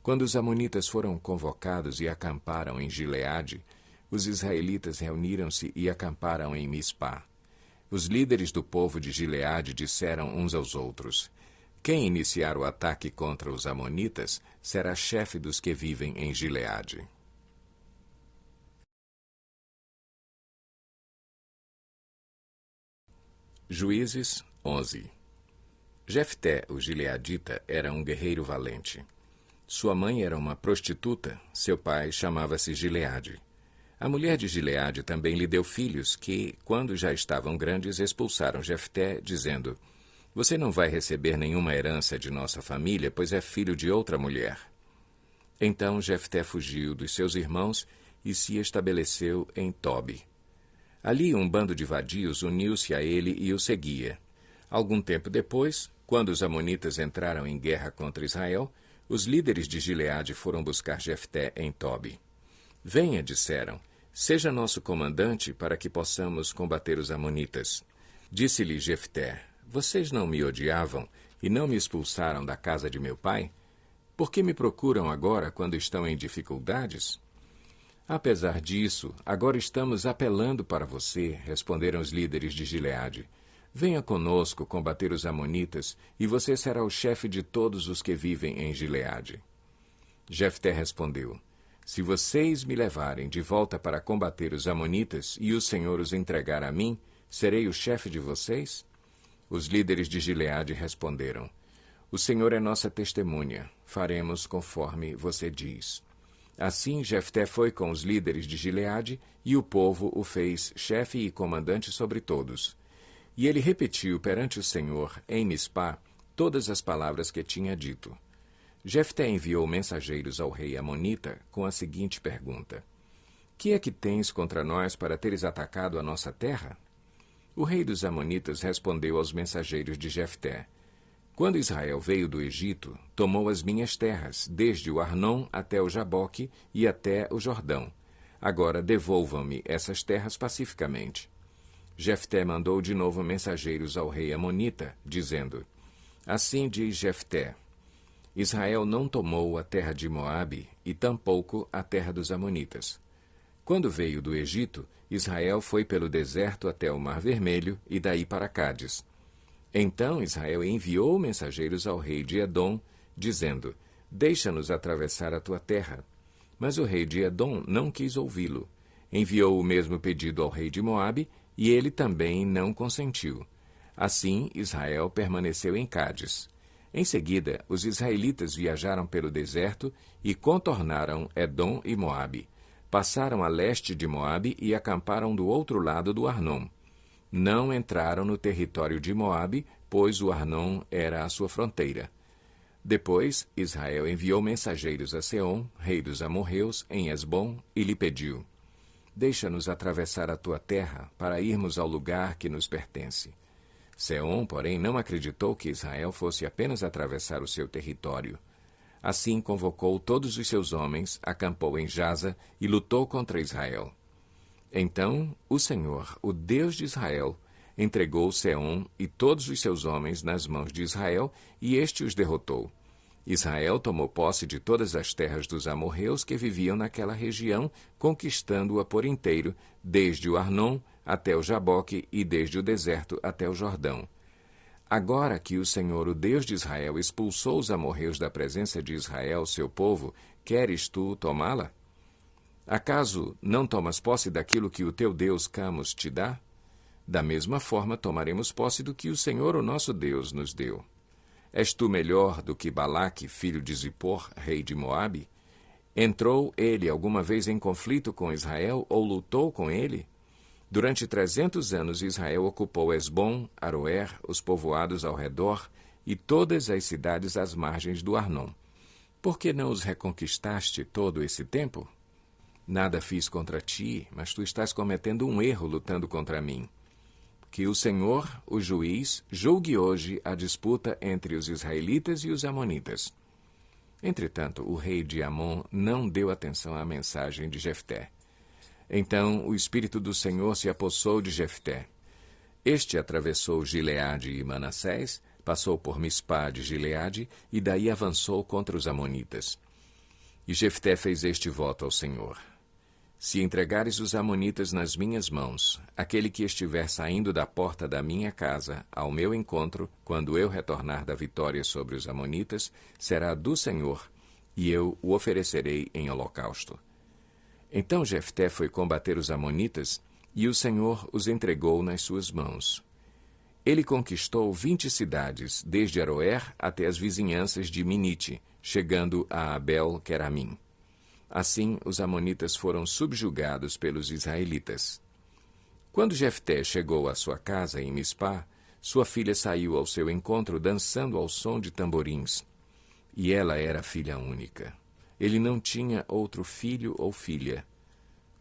Quando os amonitas foram convocados e acamparam em Gileade, os israelitas reuniram-se e acamparam em Mispá. Os líderes do povo de Gileade disseram uns aos outros: quem iniciar o ataque contra os amonitas será chefe dos que vivem em Gileade. Juízes 11. Jefté, o gileadita, era um guerreiro valente. Sua mãe era uma prostituta, seu pai chamava-se Gileade. A mulher de Gileade também lhe deu filhos que, quando já estavam grandes, expulsaram Jefté, dizendo: você não vai receber nenhuma herança de nossa família, pois é filho de outra mulher. Então Jefté fugiu dos seus irmãos e se estabeleceu em Tobi. Ali um bando de vadios uniu-se a ele e o seguia. Algum tempo depois, quando os amonitas entraram em guerra contra Israel, os líderes de Gileade foram buscar Jefté em Tobi. Venha, disseram, seja nosso comandante para que possamos combater os amonitas. Disse-lhe Jefté: vocês não me odiavam e não me expulsaram da casa de meu pai? Por que me procuram agora quando estão em dificuldades? Apesar disso, agora estamos apelando para você, responderam os líderes de Gileade. Venha conosco combater os amonitas, e você será o chefe de todos os que vivem em Gileade. Jefté respondeu: se vocês me levarem de volta para combater os amonitas e o Senhor os entregar a mim, serei o chefe de vocês? Os líderes de Gileade responderam: o Senhor é nossa testemunha, faremos conforme você diz. Assim Jefté foi com os líderes de Gileade, e o povo o fez chefe e comandante sobre todos. E ele repetiu perante o Senhor, em Mispá, todas as palavras que tinha dito. Jefté enviou mensageiros ao rei amonita com a seguinte pergunta: que é que tens contra nós para teres atacado a nossa terra? O rei dos amonitas respondeu aos mensageiros de Jefté: quando Israel veio do Egito, tomou as minhas terras, desde o Arnon até o Jaboque e até o Jordão. Agora devolvam-me essas terras pacificamente. Jefté mandou de novo mensageiros ao rei amonita, dizendo: assim diz Jefté: Israel não tomou a terra de Moabe e tampouco a terra dos amonitas. Quando veio do Egito, Israel foi pelo deserto até o Mar Vermelho e daí para Cádiz. Então Israel enviou mensageiros ao rei de Edom, dizendo: deixa-nos atravessar a tua terra. Mas o rei de Edom não quis ouvi-lo. Enviou o mesmo pedido ao rei de Moabe, e ele também não consentiu. Assim Israel permaneceu em Cádiz. Em seguida, os israelitas viajaram pelo deserto e contornaram Edom e Moabe. Passaram a leste de Moabe e acamparam do outro lado do Arnon. Não entraram no território de Moabe, pois o Arnon era a sua fronteira. Depois, Israel enviou mensageiros a Seom, rei dos amorreus, em Esbom, e lhe pediu: deixa-nos atravessar a tua terra, para irmos ao lugar que nos pertence. Seom, porém, não acreditou que Israel fosse apenas atravessar o seu território. Assim convocou todos os seus homens, acampou em Jaza e lutou contra Israel. Então o Senhor, o Deus de Israel, entregou Seom e todos os seus homens nas mãos de Israel, e este os derrotou. Israel tomou posse de todas as terras dos amorreus que viviam naquela região, conquistando-a por inteiro, desde o Arnon até o Jaboque e desde o deserto até o Jordão. Agora que o Senhor, o Deus de Israel, expulsou os amorreus da presença de Israel, seu povo, queres tu tomá-la? Acaso não tomas posse daquilo que o teu Deus Camus te dá? Da mesma forma tomaremos posse do que o Senhor, o nosso Deus, nos deu. És tu melhor do que Balaque, filho de Zippor, rei de Moabe? Entrou ele alguma vez em conflito com Israel ou lutou com ele? Durante 300 anos Israel ocupou Esbom, Aroer, os povoados ao redor e todas as cidades às margens do Arnon. Por que não os reconquistaste todo esse tempo? Nada fiz contra ti, mas tu estás cometendo um erro lutando contra mim. Que o Senhor, o juiz, julgue hoje a disputa entre os israelitas e os amonitas. Entretanto, o rei de Amon não deu atenção à mensagem de Jefté. Então o Espírito do Senhor se apossou de Jefté. Este atravessou Gileade e Manassés, passou por Mispá de Gileade e daí avançou contra os amonitas. E Jefté fez este voto ao Senhor: Se entregares os amonitas nas minhas mãos, aquele que estiver saindo da porta da minha casa ao meu encontro, quando eu retornar da vitória sobre os amonitas, será do Senhor, e eu o oferecerei em holocausto. Então Jefté foi combater os amonitas, e o Senhor os entregou nas suas mãos. Ele conquistou 20 cidades, desde Aroer até as vizinhanças de Minite, chegando a Abel-Queramim. Assim, os amonitas foram subjugados pelos israelitas. Quando Jefté chegou à sua casa em Mispá, sua filha saiu ao seu encontro dançando ao som de tamborins. E ela era filha única. Ele não tinha outro filho ou filha.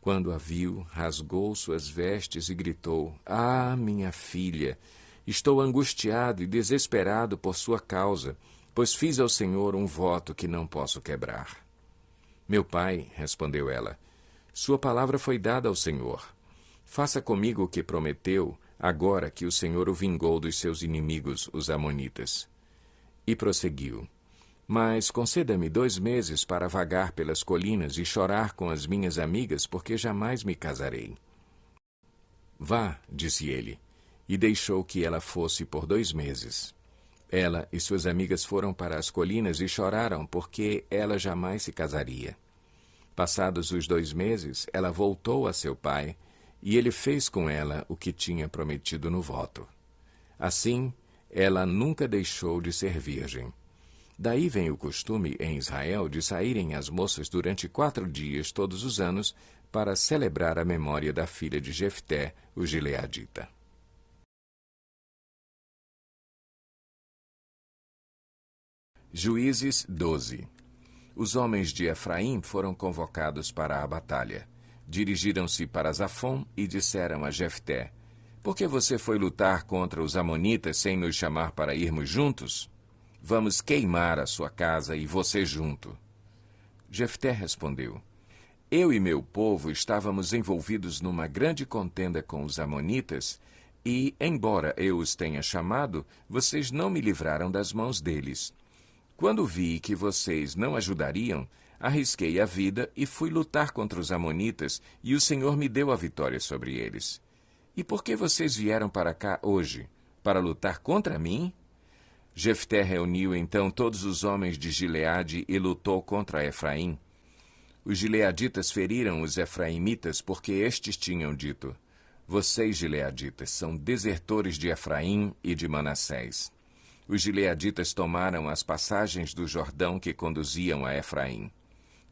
Quando a viu, rasgou suas vestes e gritou: "Ah, minha filha! Estou angustiado e desesperado por sua causa, pois fiz ao Senhor um voto que não posso quebrar." "Meu pai", respondeu ela, "sua palavra foi dada ao Senhor. Faça comigo o que prometeu, agora que o Senhor o vingou dos seus inimigos, os amonitas." E prosseguiu: "Mas conceda-me 2 meses para vagar pelas colinas e chorar com as minhas amigas, porque jamais me casarei." "Vá", disse ele, e deixou que ela fosse por 2 meses. Ela e suas amigas foram para as colinas e choraram, porque ela jamais se casaria. Passados os 2 meses, ela voltou a seu pai, e ele fez com ela o que tinha prometido no voto. Assim, ela nunca deixou de ser virgem. Daí vem o costume em Israel de saírem as moças durante 4 dias todos os anos para celebrar a memória da filha de Jefté, o gileadita. Juízes 12. Os homens de Efraim foram convocados para a batalha. Dirigiram-se para Zafom e disseram a Jefté: "Por que você foi lutar contra os amonitas sem nos chamar para irmos juntos? Vamos queimar a sua casa e você junto." Jefté respondeu: "Eu e meu povo estávamos envolvidos numa grande contenda com os amonitas e, embora eu os tenha chamado, vocês não me livraram das mãos deles. Quando vi que vocês não ajudariam, arrisquei a vida e fui lutar contra os amonitas, e o Senhor me deu a vitória sobre eles. E por que vocês vieram para cá hoje? Para lutar contra mim?" Jefté reuniu então todos os homens de Gileade e lutou contra Efraim. Os gileaditas feriram os efraimitas porque estes tinham dito: "Vocês, gileaditas, são desertores de Efraim e de Manassés." Os gileaditas tomaram as passagens do Jordão que conduziam a Efraim.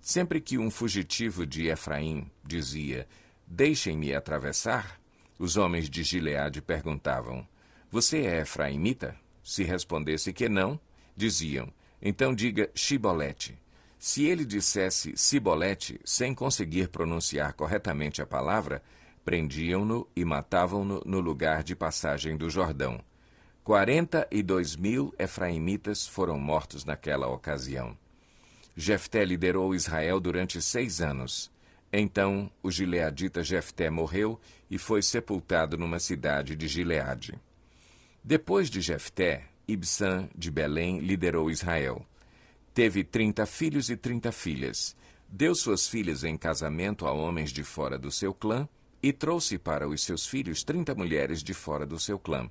Sempre que um fugitivo de Efraim dizia: "Deixem-me atravessar", os homens de Gileade perguntavam: "Você é efraimita?" Se respondesse que não, diziam: "Então diga Shibolete." Se ele dissesse Sibolete, sem conseguir pronunciar corretamente a palavra, prendiam-no e matavam-no no lugar de passagem do Jordão. 42.000 efraimitas foram mortos naquela ocasião. Jefté liderou Israel durante 6 anos. Então, o gileadita Jefté morreu e foi sepultado numa cidade de Gileade. Depois de Jefté, Ibsã, de Belém, liderou Israel. Teve 30 filhos e 30 filhas. Deu suas filhas em casamento a homens de fora do seu clã e trouxe para os seus filhos 30 mulheres de fora do seu clã.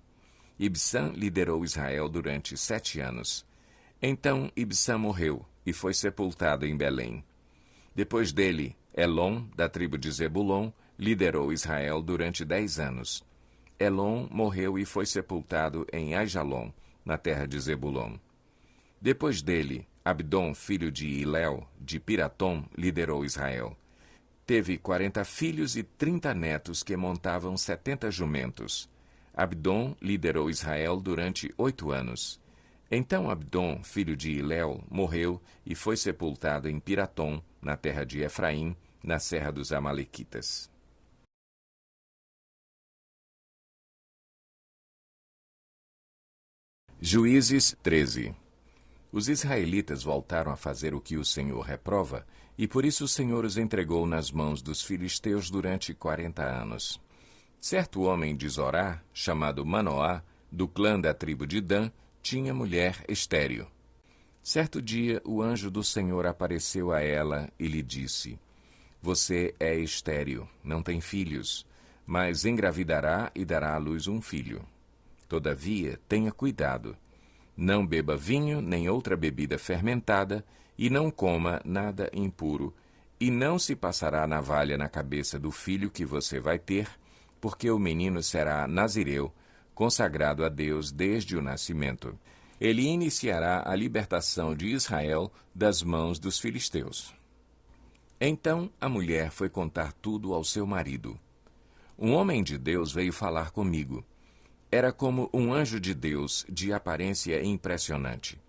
Ibsã liderou Israel durante 7 anos. Então Ibsã morreu e foi sepultado em Belém. Depois dele, Elon, da tribo de Zebulon, liderou Israel durante 10 anos. Elon morreu e foi sepultado em Aijalon, na terra de Zebulon. Depois dele, Abdom, filho de Iléu, de Piratom, liderou Israel. Teve 40 filhos e 30 netos que montavam 70 jumentos. Abdom liderou Israel durante 8 anos. Então Abdom, filho de Iléu, morreu e foi sepultado em Piratom, na terra de Efraim, na serra dos Amalequitas. Juízes 13. Os israelitas voltaram a fazer o que o Senhor reprova, e por isso o Senhor os entregou nas mãos dos filisteus durante 40 anos. Certo homem de Zorá, chamado Manoá, do clã da tribo de Dan, tinha mulher estéril. Certo dia, o anjo do Senhor apareceu a ela e lhe disse: Você é estéril, não tem filhos, mas engravidará e dará à luz um filho. Todavia, tenha cuidado. Não beba vinho nem outra bebida fermentada, e não coma nada impuro, e não se passará navalha na cabeça do filho que você vai ter, porque o menino será nazireu, consagrado a Deus desde o nascimento. Ele iniciará a libertação de Israel das mãos dos filisteus. Então a mulher foi contar tudo ao seu marido. Um homem de Deus veio falar comigo. Era como um anjo de Deus, de aparência impressionante.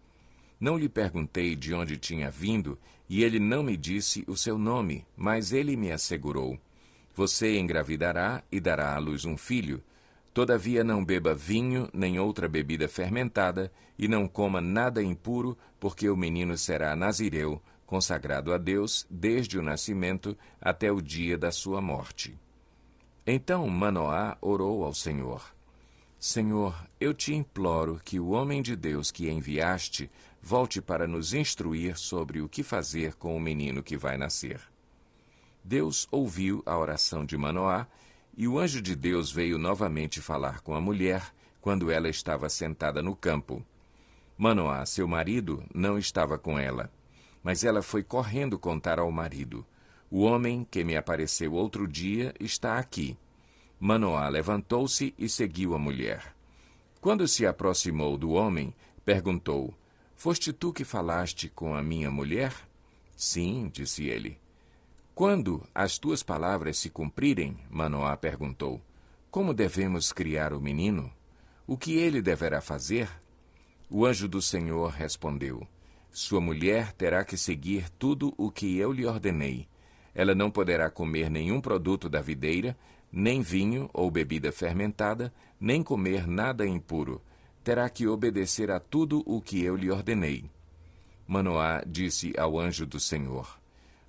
Não lhe perguntei de onde tinha vindo, e ele não me disse o seu nome, mas ele me assegurou: você engravidará e dará à luz um filho. Todavia não beba vinho, nem outra bebida fermentada, e não coma nada impuro, porque o menino será nazireu, consagrado a Deus desde o nascimento até o dia da sua morte. Então Manoá orou ao Senhor: Senhor, eu te imploro que o homem de Deus que enviaste volte para nos instruir sobre o que fazer com o menino que vai nascer. Deus ouviu a oração de Manoá, e o anjo de Deus veio novamente falar com a mulher, quando ela estava sentada no campo. Manoá, seu marido, não estava com ela, mas ela foi correndo contar ao marido: o homem que me apareceu outro dia está aqui. Manoá levantou-se e seguiu a mulher. Quando se aproximou do homem, perguntou: foste tu que falaste com a minha mulher? Sim, disse ele. Quando as tuas palavras se cumprirem, Manoá perguntou: como devemos criar o menino? O que ele deverá fazer? O anjo do Senhor respondeu: sua mulher terá que seguir tudo o que eu lhe ordenei. Ela não poderá comer nenhum produto da videira, nem vinho ou bebida fermentada, nem comer nada impuro. Terá que obedecer a tudo o que eu lhe ordenei. Manoá disse ao anjo do Senhor: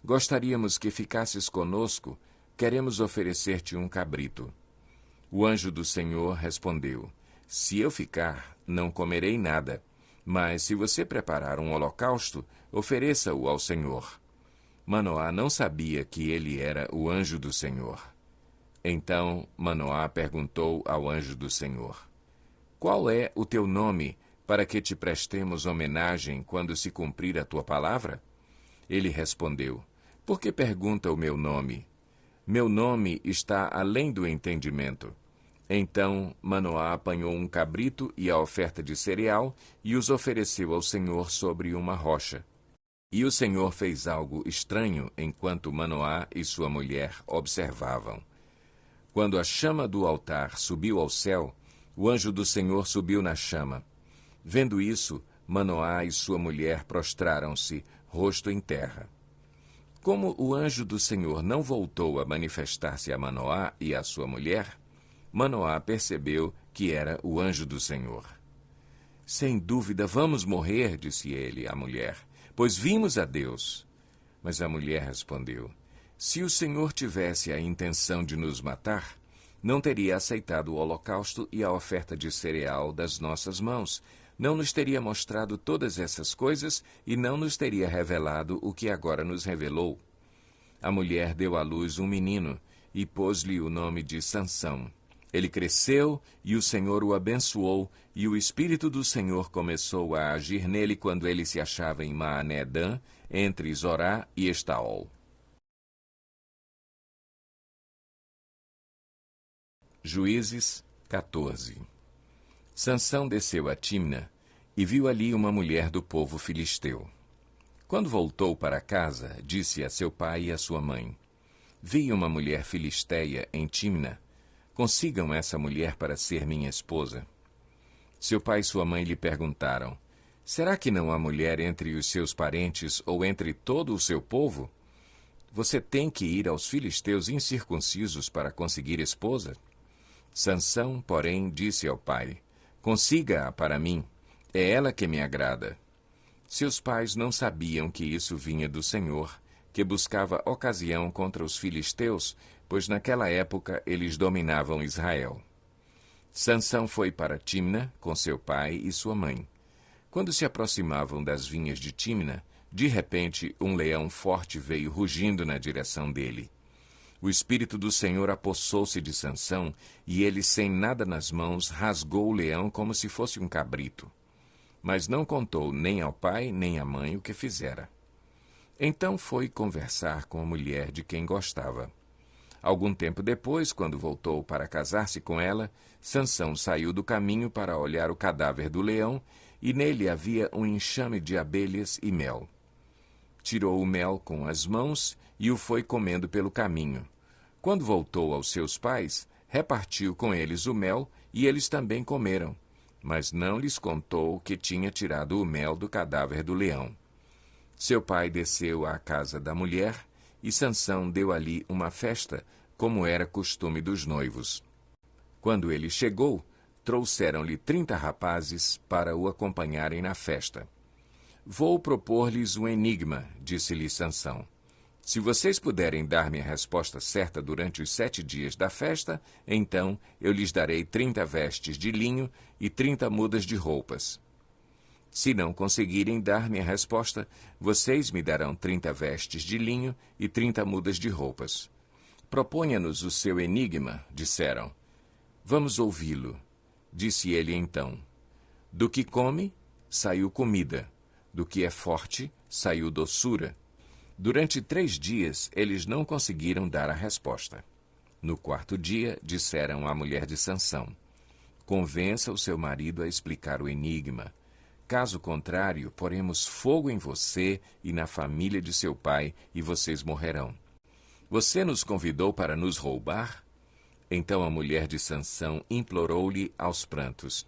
gostaríamos que ficasses conosco, queremos oferecer-te um cabrito. O anjo do Senhor respondeu: se eu ficar, não comerei nada, mas se você preparar um holocausto, ofereça-o ao Senhor. Manoá não sabia que ele era o anjo do Senhor. Então Manoá perguntou ao anjo do Senhor: qual é o teu nome, para que te prestemos homenagem quando se cumprir a tua palavra? Ele respondeu: por que pergunta o meu nome? Meu nome está além do entendimento. Então Manoá apanhou um cabrito e a oferta de cereal e os ofereceu ao Senhor sobre uma rocha. E o Senhor fez algo estranho enquanto Manoá e sua mulher observavam. Quando a chama do altar subiu ao céu, o anjo do Senhor subiu na chama. Vendo isso, Manoá e sua mulher prostraram-se, rosto em terra. Como o anjo do Senhor não voltou a manifestar-se a Manoá e a sua mulher, Manoá percebeu que era o anjo do Senhor. Sem dúvida vamos morrer, disse ele à mulher, pois vimos a Deus. Mas a mulher respondeu: se o Senhor tivesse a intenção de nos matar, não teria aceitado o holocausto e a oferta de cereal das nossas mãos, não nos teria mostrado todas essas coisas e não nos teria revelado o que agora nos revelou. A mulher deu à luz um menino e pôs-lhe o nome de Sansão. Ele cresceu e o Senhor o abençoou, e o Espírito do Senhor começou a agir nele quando ele se achava em Maané-Dan, entre Zorá e Estaol. Juízes 14. Sansão desceu a Tímna e viu ali uma mulher do povo filisteu. Quando voltou para casa, disse a seu pai e a sua mãe: vi uma mulher filisteia em Tímna. Consigam essa mulher para ser minha esposa. Seu pai e sua mãe lhe perguntaram: será que não há mulher entre os seus parentes ou entre todo o seu povo? Você tem que ir aos filisteus incircuncisos para conseguir esposa? Sansão, porém, disse ao pai: consiga-a para mim, é ela que me agrada. Seus pais não sabiam que isso vinha do Senhor, que buscava ocasião contra os filisteus, pois naquela época eles dominavam Israel. Sansão foi para Tímna com seu pai e sua mãe. Quando se aproximavam das vinhas de Tímna, De repente, um leão forte veio rugindo na direção dele. O Espírito do Senhor apossou-se de Sansão, e ele, sem nada nas mãos, rasgou o leão como se fosse um cabrito. Mas não contou nem ao pai nem à mãe o que fizera. Então foi conversar com a mulher de quem gostava. Algum tempo depois, quando voltou para casar-se com ela, Sansão saiu do caminho para olhar o cadáver do leão, e nele havia um enxame de abelhas e mel. Tirou o mel com as mãos e o foi comendo pelo caminho. Quando voltou aos seus pais, repartiu com eles o mel, e eles também comeram, mas não lhes contou que tinha tirado o mel do cadáver do leão. Seu pai desceu à casa da mulher, e Sansão deu ali uma festa, como era costume dos noivos. Quando ele chegou, trouxeram-lhe 30 rapazes para o acompanharem na festa. Vou propor-lhes um enigma, disse-lhe Sansão. Se vocês puderem dar-me a resposta certa durante os 7 dias da festa, então eu lhes darei 30 vestes de linho e 30 mudas de roupas. Se não conseguirem dar-me a resposta, vocês me darão 30 vestes de linho e 30 mudas de roupas. Proponha-nos o seu enigma, disseram. Vamos ouvi-lo, disse ele então. Do que come, saiu comida. Do que é forte, saiu doçura. Durante 3 dias, eles não conseguiram dar a resposta. No 4º dia, disseram à mulher de Sansão, convença o seu marido a explicar o enigma. Caso contrário, poremos fogo em você e na família de seu pai, e vocês morrerão. Você nos convidou para nos roubar? Então a mulher de Sansão implorou-lhe aos prantos,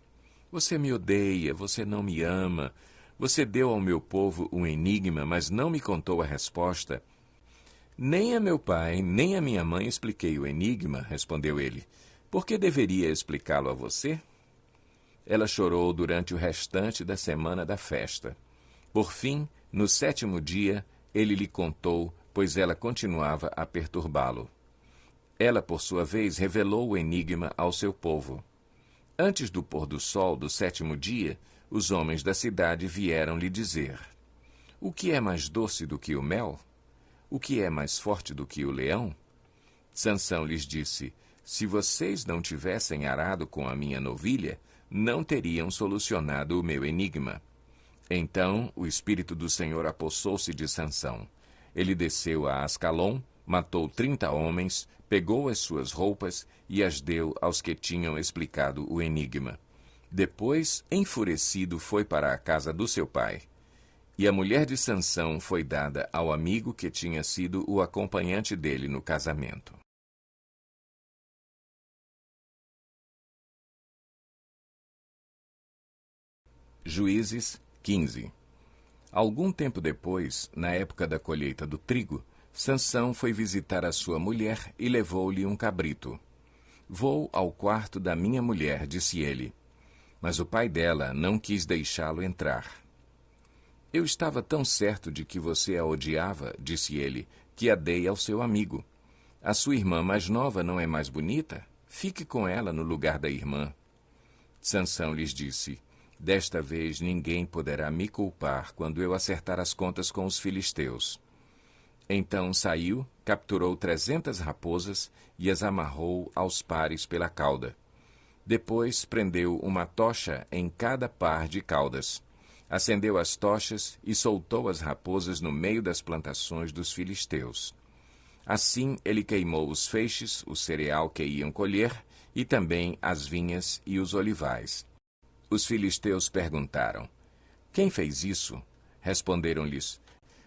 você me odeia, você não me ama. Você deu ao meu povo um enigma, mas não me contou a resposta. Nem a meu pai, nem a minha mãe expliquei o enigma, respondeu ele. Por que deveria explicá-lo a você? Ela chorou durante o restante da semana da festa. Por fim, no 7º dia, ele lhe contou, pois ela continuava a perturbá-lo. Ela, por sua vez, revelou o enigma ao seu povo. Antes do pôr do sol do 7º dia, os homens da cidade vieram lhe dizer, o que é mais doce do que o mel? O que é mais forte do que o leão? Sansão lhes disse, se vocês não tivessem arado com a minha novilha, não teriam solucionado o meu enigma. Então o Espírito do Senhor apossou-se de Sansão. Ele desceu a Ascalon, matou 30 homens, pegou as suas roupas e as deu aos que tinham explicado o enigma. Depois, enfurecido, foi para a casa do seu pai. E a mulher de Sansão foi dada ao amigo que tinha sido o acompanhante dele no casamento. Juízes 15. Algum tempo depois, na época da colheita do trigo, Sansão foi visitar a sua mulher e levou-lhe um cabrito. Vou ao quarto da minha mulher, disse ele. Mas o pai dela não quis deixá-lo entrar. Eu estava tão certo de que você a odiava, disse ele, que a dei ao seu amigo. A sua irmã mais nova não é mais bonita? Fique com ela no lugar da irmã. Sansão lhes disse, desta vez ninguém poderá me culpar quando eu acertar as contas com os filisteus. Então saiu, capturou 300 raposas e as amarrou aos pares pela cauda. Depois prendeu uma tocha em cada par de caudas. Acendeu as tochas e soltou as raposas no meio das plantações dos filisteus. Assim ele queimou os feixes, o cereal que iam colher, e também as vinhas e os olivais. Os filisteus perguntaram, quem fez isso? Responderam-lhes,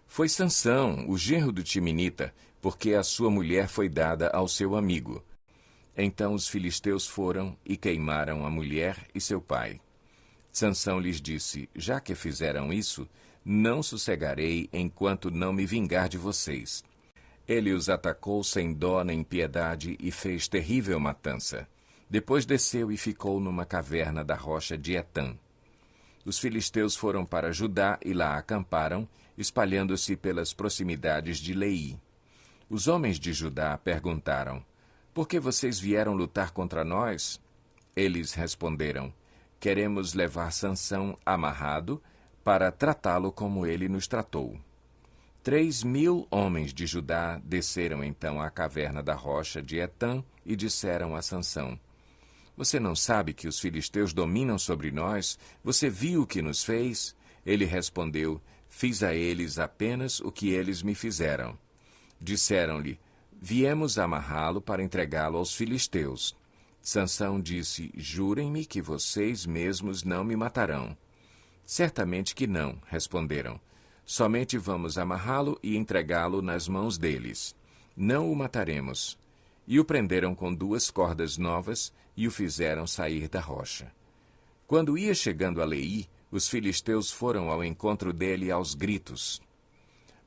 foi Sansão, o genro do Timinita, porque a sua mulher foi dada ao seu amigo. Então os filisteus foram e queimaram a mulher e seu pai. Sansão lhes disse, já que fizeram isso, não sossegarei enquanto não me vingar de vocês. Ele os atacou sem dó nem piedade e fez terrível matança. Depois desceu e ficou numa caverna da rocha de Etã. Os filisteus foram para Judá e lá acamparam, espalhando-se pelas proximidades de Leí. Os homens de Judá perguntaram, por que vocês vieram lutar contra nós? Eles responderam, queremos levar Sansão amarrado para tratá-lo como ele nos tratou. 3.000 homens de Judá desceram então à caverna da rocha de Etã e disseram a Sansão: Você não sabe que os filisteus dominam sobre nós? Você viu o que nos fez? Ele respondeu: Fiz a eles apenas o que eles me fizeram. Disseram-lhe: Viemos amarrá-lo para entregá-lo aos filisteus. Sansão disse: Jurem-me que vocês mesmos não me matarão. Certamente que não, responderam. Somente vamos amarrá-lo e entregá-lo nas mãos deles. Não o mataremos. E o prenderam com 2 cordas novas e o fizeram sair da rocha. Quando ia chegando a Leí, os filisteus foram ao encontro dele aos gritos.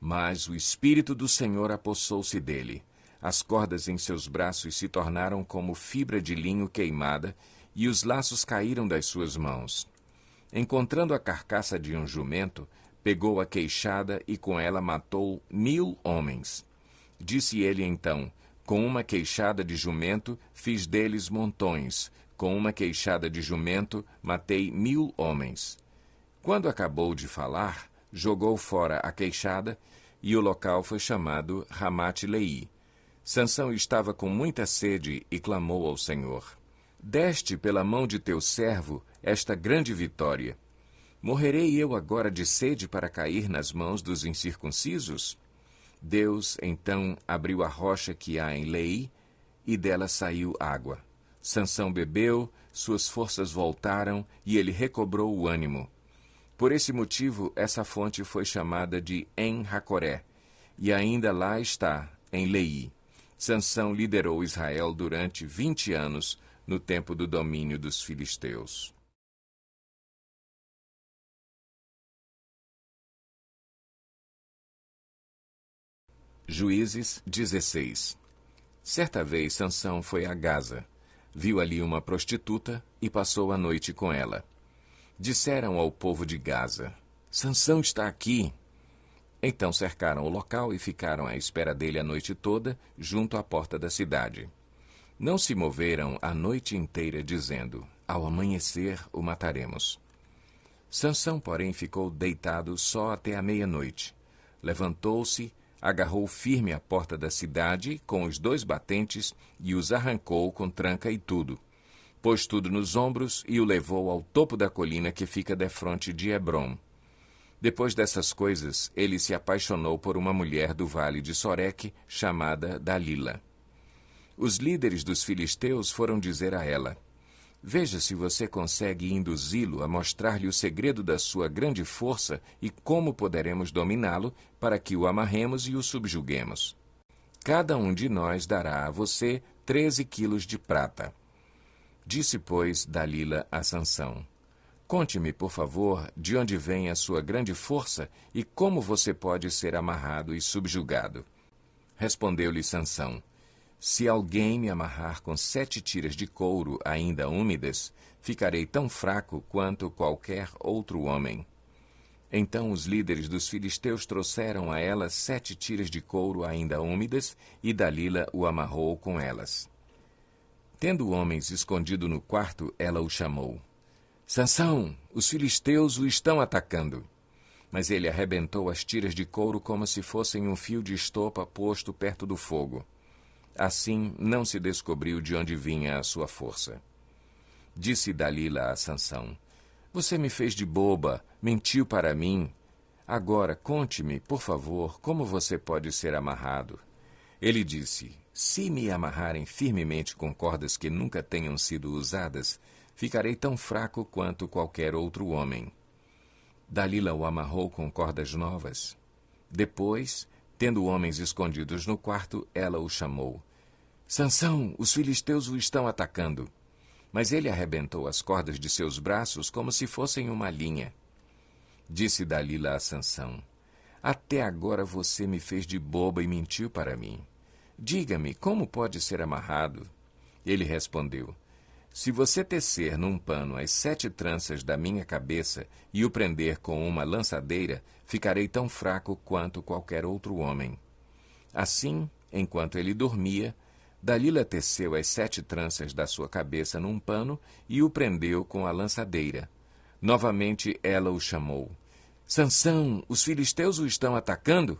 Mas o Espírito do Senhor apossou-se dele. As cordas em seus braços se tornaram como fibra de linho queimada, e os laços caíram das suas mãos. Encontrando a carcaça de um jumento, pegou a queixada e com ela matou 1.000 homens. Disse ele então: Com uma queixada de jumento fiz deles montões, com uma queixada de jumento matei 1.000 homens. Quando acabou de falar, jogou fora a queixada, e o local foi chamado Ramate-Leí. Sansão estava com muita sede e clamou ao Senhor: Deste pela mão de teu servo esta grande vitória. Morrerei eu agora de sede para cair nas mãos dos incircuncisos? Deus, então, abriu a rocha que há em Leí, e dela saiu água. Sansão bebeu, suas forças voltaram, e ele recobrou o ânimo. Por esse motivo, essa fonte foi chamada de En-Hacoré, e ainda lá está, em Leí. Sansão liderou Israel durante 20 anos, no tempo do domínio dos filisteus. Juízes 16. Certa vez Sansão foi a Gaza, viu ali uma prostituta e passou a noite com ela. Disseram ao povo de Gaza: Sansão está aqui. Então cercaram o local e ficaram à espera dele a noite toda, junto à porta da cidade. Não se moveram a noite inteira, dizendo: Ao amanhecer o mataremos. Sansão, porém, ficou deitado só até a meia-noite. Levantou-se, agarrou firme a porta da cidade com os 2 batentes e os arrancou com tranca e tudo. Pôs tudo nos ombros e o levou ao topo da colina que fica defronte de Hebrom. Depois dessas coisas, ele se apaixonou por uma mulher do vale de Soreque, chamada Dalila. Os líderes dos filisteus foram dizer a ela: Veja se você consegue induzi-lo a mostrar-lhe o segredo da sua grande força e como poderemos dominá-lo para que o amarremos e o subjuguemos. Cada um de nós dará a você 13 quilos de prata. Disse, pois, Dalila a Sansão: Conte-me, por favor, de onde vem a sua grande força e como você pode ser amarrado e subjugado. Respondeu-lhe Sansão: Se alguém me amarrar com 7 tiras de couro ainda úmidas, ficarei tão fraco quanto qualquer outro homem. Então os líderes dos filisteus trouxeram a ela 7 tiras de couro ainda úmidas, e Dalila o amarrou com elas. Tendo homens escondido no quarto, ela o chamou: Sansão, os filisteus o estão atacando. Mas ele arrebentou as tiras de couro como se fossem um fio de estopa posto perto do fogo. Assim não se descobriu de onde vinha a sua força. Disse Dalila a Sansão: Você me fez de boba, mentiu para mim. Agora conte-me, por favor, como você pode ser amarrado. Ele disse: Se me amarrarem firmemente com cordas que nunca tenham sido usadas, ficarei tão fraco quanto qualquer outro homem. Dalila o amarrou com cordas novas. Depois, tendo homens escondidos no quarto, ela o chamou: Sansão, os filisteus o estão atacando. Mas ele arrebentou as cordas de seus braços como se fossem uma linha. Disse Dalila a Sansão: Até agora você me fez de boba e mentiu para mim. Diga-me, como pode ser amarrado? Ele respondeu: Se você tecer num pano as 7 tranças da minha cabeça e o prender com uma lançadeira, ficarei tão fraco quanto qualquer outro homem. Assim, enquanto ele dormia, Dalila teceu as 7 tranças da sua cabeça num pano e o prendeu com a lançadeira. Novamente ela o chamou: Sansão, os filisteus o estão atacando?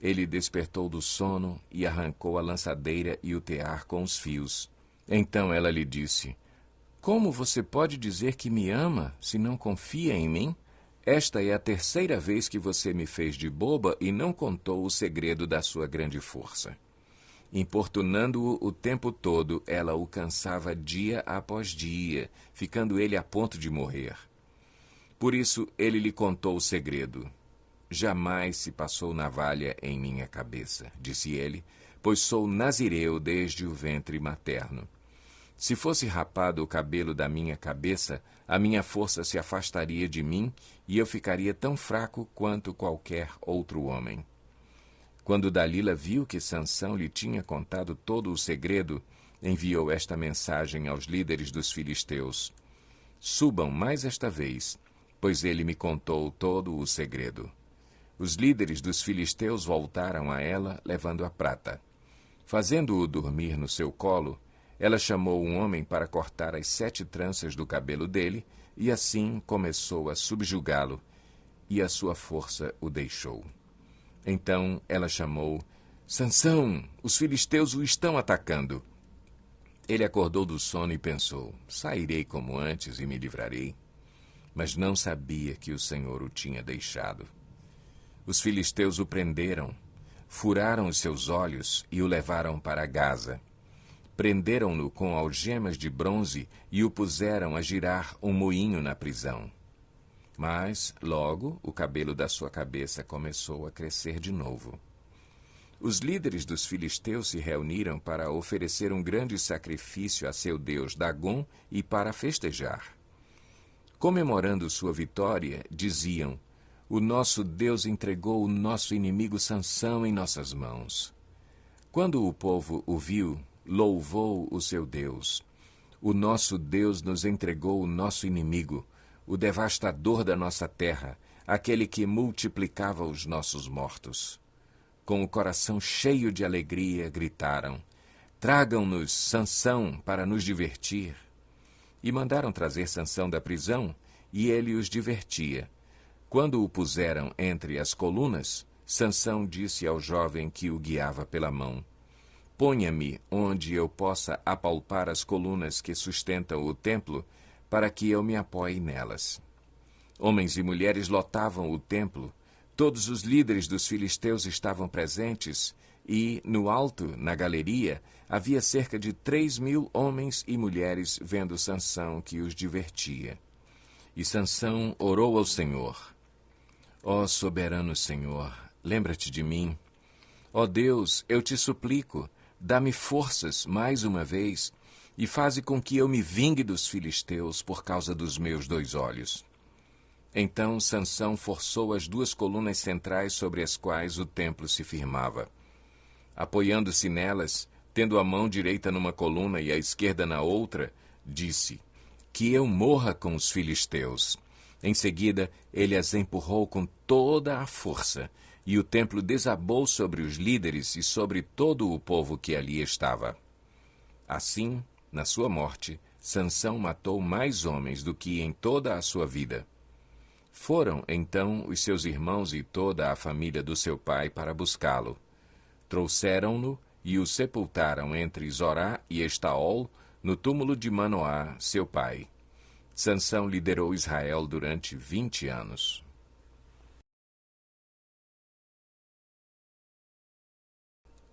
Ele despertou do sono e arrancou a lançadeira e o tear com os fios. Então ela lhe disse: Como você pode dizer que me ama se não confia em mim? Esta é a terceira vez que você me fez de boba e não contou o segredo da sua grande força. Importunando-o o tempo todo, ela o cansava dia após dia, ficando ele a ponto de morrer. Por isso ele lhe contou o segredo. Jamais se passou navalha em minha cabeça, disse ele, pois sou nazireu desde o ventre materno. Se fosse rapado o cabelo da minha cabeça, a minha força se afastaria de mim e eu ficaria tão fraco quanto qualquer outro homem. Quando Dalila viu que Sansão lhe tinha contado todo o segredo, enviou esta mensagem aos líderes dos filisteus: Subam mais esta vez, pois ele me contou todo o segredo. Os líderes dos filisteus voltaram a ela, levando a prata. Fazendo-o dormir no seu colo, ela chamou um homem para cortar as 7 tranças do cabelo dele, e assim começou a subjugá-lo, e a sua força o deixou. Então ela chamou: Sansão, os filisteus o estão atacando. Ele acordou do sono e pensou: sairei como antes e me livrarei. Mas não sabia que o Senhor o tinha deixado. Os filisteus o prenderam, furaram os seus olhos e o levaram para Gaza. Prenderam-no com algemas de bronze e o puseram a girar um moinho na prisão. Mas, logo, o cabelo da sua cabeça começou a crescer de novo. Os líderes dos filisteus se reuniram para oferecer um grande sacrifício a seu deus Dagom e para festejar. Comemorando sua vitória, diziam: O nosso Deus entregou o nosso inimigo Sansão em nossas mãos. Quando o povo o viu, louvou o seu Deus. O nosso Deus nos entregou o nosso inimigo, o devastador da nossa terra, aquele que multiplicava os nossos mortos. Com o coração cheio de alegria, gritaram: Tragam-nos Sansão para nos divertir. E mandaram trazer Sansão da prisão, e ele os divertia. Quando o puseram entre as colunas, Sansão disse ao jovem que o guiava pela mão: Ponha-me onde eu possa apalpar as colunas que sustentam o templo, para que eu me apoie nelas. Homens e mulheres lotavam o templo, todos os líderes dos filisteus estavam presentes, e, no alto, na galeria, havia cerca de 3.000 homens e mulheres vendo Sansão que os divertia. E Sansão orou ao Senhor: Ó soberano Senhor, lembra-te de mim. Ó Deus, eu te suplico, dá-me forças mais uma vez e faze com que eu me vingue dos filisteus por causa dos meus 2 olhos. Então Sansão forçou as 2 colunas centrais sobre as quais o templo se firmava. Apoiando-se nelas, tendo a mão direita numa coluna e a esquerda na outra, disse: Que eu morra com os filisteus. Em seguida, ele as empurrou com toda a força, e o templo desabou sobre os líderes e sobre todo o povo que ali estava. Assim, na sua morte, Sansão matou mais homens do que em toda a sua vida. Foram, então, os seus irmãos e toda a família do seu pai para buscá-lo. Trouxeram-no e o sepultaram entre Zorá e Estaol, no túmulo de Manoá, seu pai. Sansão liderou Israel durante 20 anos.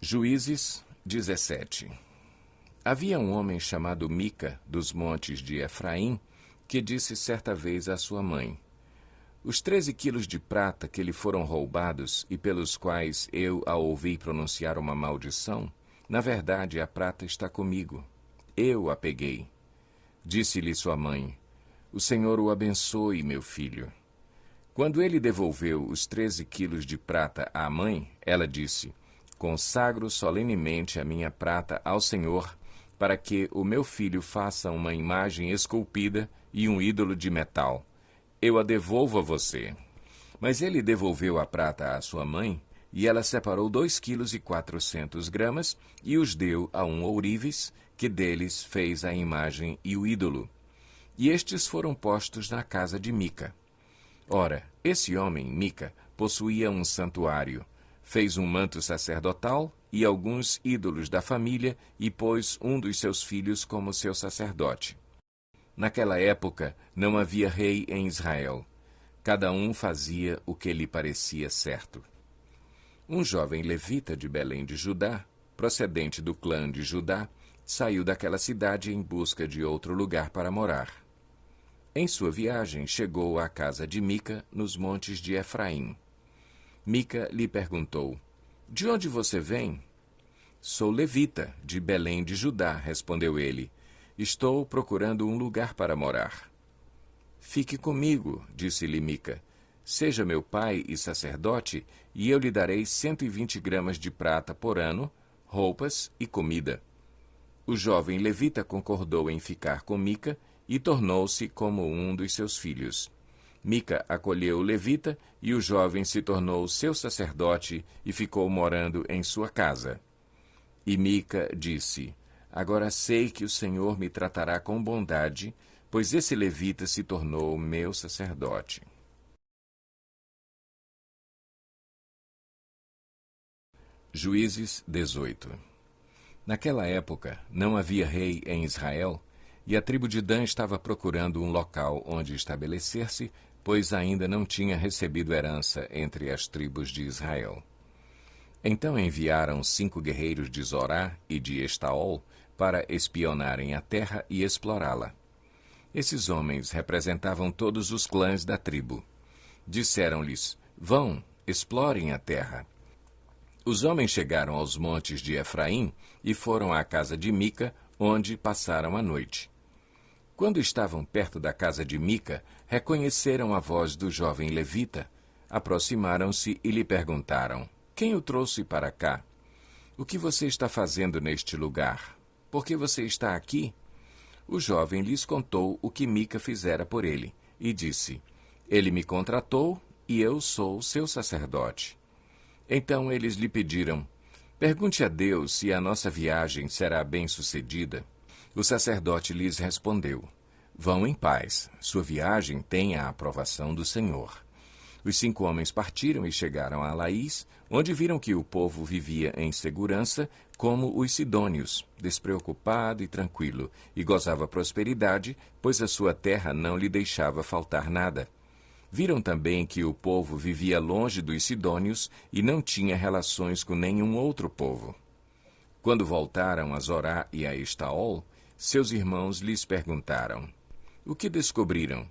Juízes 17. Havia um homem chamado Mica, dos montes de Efraim, que disse certa vez à sua mãe: Os 13 quilos de prata que lhe foram roubados e pelos quais eu a ouvi pronunciar uma maldição, na verdade a prata está comigo. Eu a peguei. Disse-lhe sua mãe: O Senhor o abençoe, meu filho. Quando ele devolveu os 13 quilos de prata à mãe, ela disse: Consagro solenemente a minha prata ao Senhor, para que o meu filho faça uma imagem esculpida e um ídolo de metal. Eu a devolvo a você. Mas ele devolveu a prata à sua mãe, e ela separou 2,4 quilos e os deu a um ourives, que deles fez a imagem e o ídolo. E estes foram postos na casa de Mica. Ora, Esse homem, Mica, possuía um santuário, fez um manto sacerdotal e alguns ídolos da família e pôs um dos seus filhos como seu sacerdote. Naquela época, não havia rei em Israel. Cada um fazia o que lhe parecia certo. Um jovem levita de Belém de Judá, procedente do clã de Judá, saiu daquela cidade em busca de outro lugar para morar. Em sua viagem, chegou à casa de Mica, nos montes de Efraim. Mica lhe perguntou: "De onde você vem?" "Sou levita, de Belém de Judá", respondeu ele. "Estou procurando um lugar para morar." "Fique comigo", disse-lhe Mica. "Seja meu pai e sacerdote, e eu lhe darei 120 gramas de prata por ano, roupas e comida." O jovem levita concordou em ficar com Mica e tornou-se como um dos seus filhos. Mica acolheu o levita e o jovem se tornou seu sacerdote e ficou morando em sua casa. E Mica disse: "Agora sei que o Senhor me tratará com bondade, pois esse levita se tornou meu sacerdote." Juízes 18. Naquela época, não havia rei em Israel, e a tribo de Dan estava procurando um local onde estabelecer-se, pois ainda não tinha recebido herança entre as tribos de Israel. Então enviaram 5 guerreiros de Zorá e de Estaol para espionarem a terra e explorá-la. Esses homens representavam todos os clãs da tribo. Disseram-lhes: "Vão, explorem a terra." Os homens chegaram aos montes de Efraim e foram à casa de Mica, onde passaram a noite. Quando estavam perto da casa de Mica, reconheceram a voz do jovem levita, aproximaram-se e lhe perguntaram: "Quem o trouxe para cá? O que você está fazendo neste lugar? Por que você está aqui?" O jovem lhes contou o que Mica fizera por ele, e disse: "Ele me contratou e eu sou seu sacerdote." Então eles lhe pediram: "Pergunte a Deus se a nossa viagem será bem-sucedida." O sacerdote lhes respondeu: "Vão em paz, sua viagem tem a aprovação do Senhor." Os 5 homens partiram e chegaram a Laís, onde viram que o povo vivia em segurança, como os sidônios, despreocupado e tranquilo, e gozava prosperidade, pois a sua terra não lhe deixava faltar nada. Viram também que o povo vivia longe dos sidônios e não tinha relações com nenhum outro povo. Quando voltaram a Zorá e a Estaol, seus irmãos lhes perguntaram: "O que descobriram?"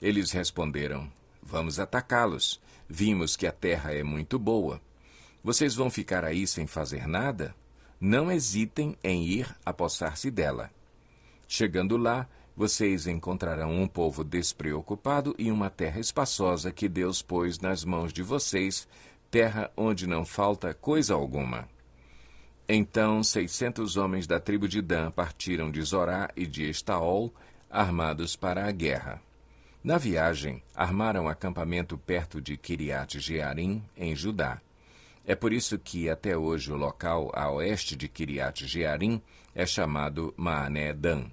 Eles responderam: "Vamos atacá-los. Vimos que a terra é muito boa. Vocês vão ficar aí sem fazer nada? Não hesitem em ir apossar-se dela. Chegando lá, vocês encontrarão um povo despreocupado e uma terra espaçosa que Deus pôs nas mãos de vocês, terra onde não falta coisa alguma." Então 600 homens da tribo de Dan partiram de Zorá e de Estaol, armados para a guerra. Na viagem, armaram acampamento perto de Quiriate-Jearim, em Judá. É por isso que até hoje o local a oeste de Quiriate-Jearim é chamado Maané Dan.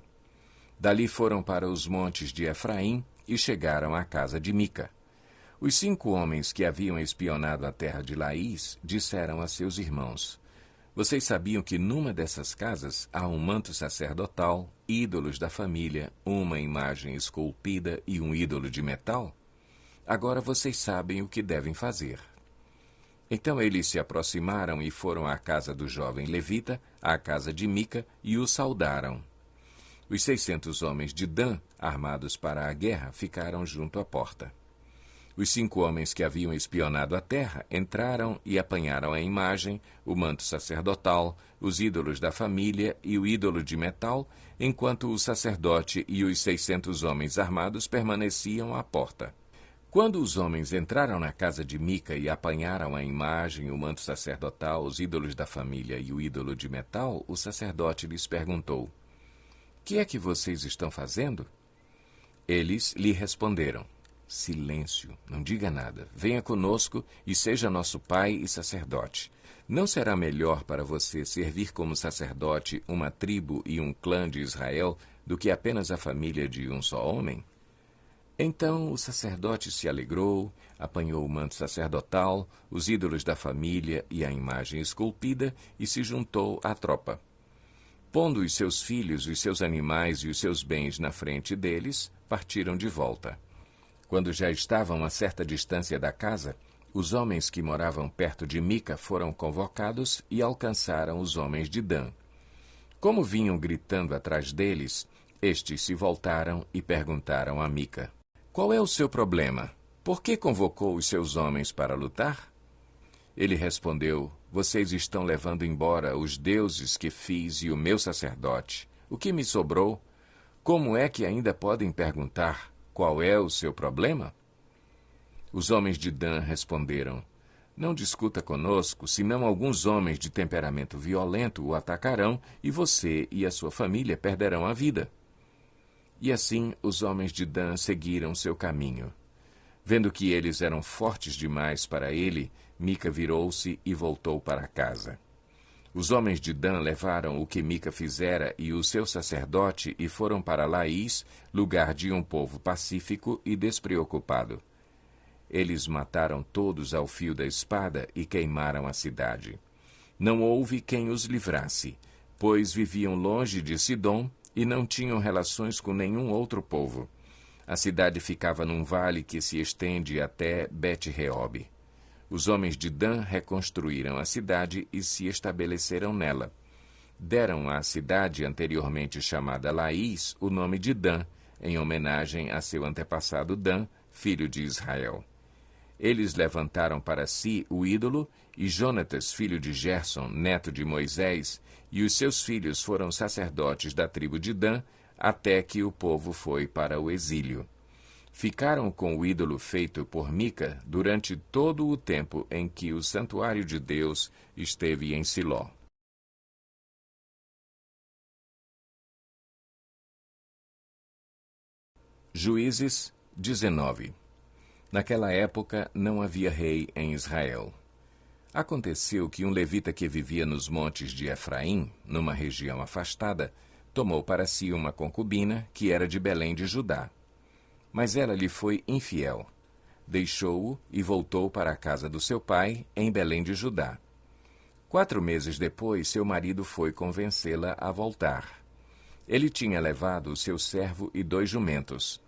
Dali foram para os montes de Efraim e chegaram à casa de Mica. Os 5 homens que haviam espionado a terra de Laís disseram a seus irmãos: "Vocês sabiam que numa dessas casas há um manto sacerdotal, ídolos da família, uma imagem esculpida e um ídolo de metal? Agora vocês sabem o que devem fazer." Então eles se aproximaram e foram à casa do jovem levita, à casa de Mica, e o saudaram. Os 600 homens de Dan, armados para a guerra, ficaram junto à porta. Os 5 homens que haviam espionado a terra entraram e apanharam a imagem, o manto sacerdotal, os ídolos da família e o ídolo de metal, enquanto o sacerdote e os 600 homens armados permaneciam à porta. Quando os homens entraram na casa de Mica e apanharam a imagem, o manto sacerdotal, os ídolos da família e o ídolo de metal, o sacerdote lhes perguntou: "Que é que vocês estão fazendo?" Eles lhe responderam: "Silêncio, não diga nada. Venha conosco e seja nosso pai e sacerdote. Não será melhor para você servir como sacerdote uma tribo e um clã de Israel do que apenas a família de um só homem?" Então o sacerdote se alegrou, apanhou o manto sacerdotal, os ídolos da família e a imagem esculpida e se juntou à tropa. Pondo os seus filhos, os seus animais e os seus bens na frente deles, partiram de volta. Quando já estavam a certa distância da casa, os homens que moravam perto de Mica foram convocados e alcançaram os homens de Dan. Como vinham gritando atrás deles, estes se voltaram e perguntaram a Mica: "Qual é o seu problema? Por que convocou os seus homens para lutar?" Ele respondeu: "Vocês estão levando embora os deuses que fiz e o meu sacerdote. O que me sobrou? Como é que ainda podem perguntar qual é o seu problema?" Os homens de Dan responderam: "Não discuta conosco, senão alguns homens de temperamento violento o atacarão e você e a sua família perderão a vida." E assim os homens de Dan seguiram seu caminho. Vendo que eles eram fortes demais para ele, Mica virou-se e voltou para casa. Os homens de Dan levaram o que Mica fizera e o seu sacerdote e foram para Laís, lugar de um povo pacífico e despreocupado. Eles mataram todos ao fio da espada e queimaram a cidade. Não houve quem os livrasse, pois viviam longe de Sidom e não tinham relações com nenhum outro povo. A cidade ficava num vale que se estende até Bet-Reob. Os homens de Dan reconstruíram a cidade e se estabeleceram nela. Deram à cidade anteriormente chamada Laís o nome de Dan, em homenagem a seu antepassado Dan, filho de Israel. Eles levantaram para si o ídolo, e Jonatas, filho de Gerson, neto de Moisés, e os seus filhos foram sacerdotes da tribo de Dan, até que o povo foi para o exílio. Ficaram com o ídolo feito por Mica durante todo o tempo em que o santuário de Deus esteve em Siló. Juízes 19. Naquela época não havia rei em Israel. Aconteceu que um levita que vivia nos montes de Efraim, numa região afastada, tomou para si uma concubina que era de Belém de Judá. Mas ela lhe foi infiel. Deixou-o e voltou para a casa do seu pai, em Belém de Judá. 4 meses depois, seu marido foi convencê-la a voltar. Ele tinha levado o seu servo e 2 jumentos.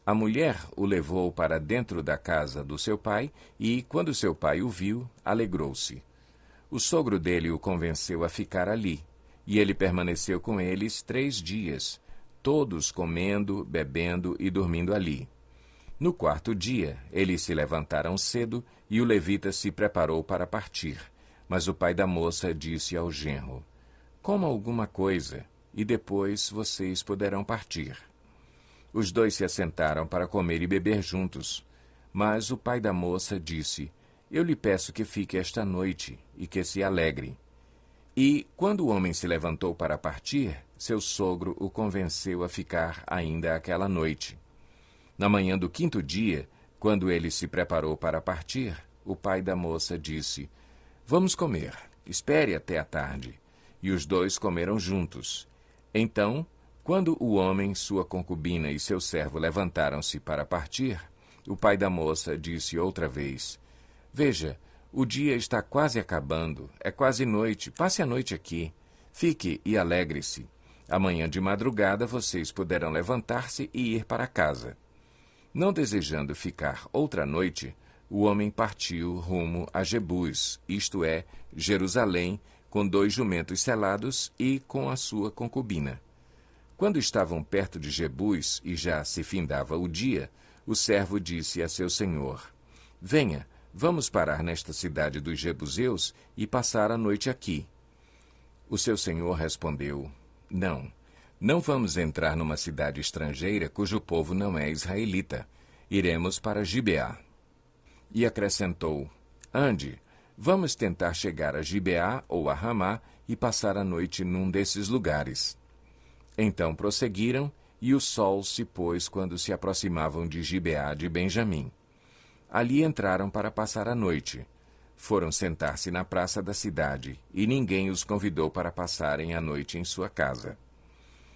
A mulher o levou para dentro da casa do seu pai e, quando seu pai o viu, alegrou-se. O sogro dele o convenceu a ficar ali, e ele permaneceu com eles 3 dias, todos comendo, bebendo e dormindo ali. No 4º dia, eles se levantaram cedo e o levita se preparou para partir. Mas o pai da moça disse ao genro: "Coma alguma coisa, e depois vocês poderão partir." Os 2 se assentaram para comer e beber juntos. Mas o pai da moça disse: "Eu lhe peço que fique esta noite e que se alegre." E, quando o homem se levantou para partir, seu sogro o convenceu a ficar ainda aquela noite. Na manhã do 5º dia, quando ele se preparou para partir, o pai da moça disse: "Vamos comer, espere até a tarde." E os 2 comeram juntos. Então, quando o homem, sua concubina e seu servo levantaram-se para partir, o pai da moça disse outra vez: "Veja, o dia está quase acabando, é quase noite, passe a noite aqui. Fique e alegre-se. Amanhã de madrugada vocês poderão levantar-se e ir para casa." Não desejando ficar outra noite, o homem partiu rumo a Jebus, isto é, Jerusalém, com 2 jumentos selados e com a sua concubina. Quando estavam perto de Jebus e já se findava o dia, o servo disse a seu senhor: "Venha, vamos parar nesta cidade dos Jebuseus e passar a noite aqui." O seu senhor respondeu: Não vamos entrar numa cidade estrangeira cujo povo não é israelita. Iremos para Gibeá." E acrescentou: "Ande, vamos tentar chegar a Gibeá ou a Ramá e passar a noite num desses lugares." Então prosseguiram, e o sol se pôs quando se aproximavam de Gibeá de Benjamim. Ali entraram para passar a noite. Foram sentar-se na praça da cidade, e ninguém os convidou para passarem a noite em sua casa.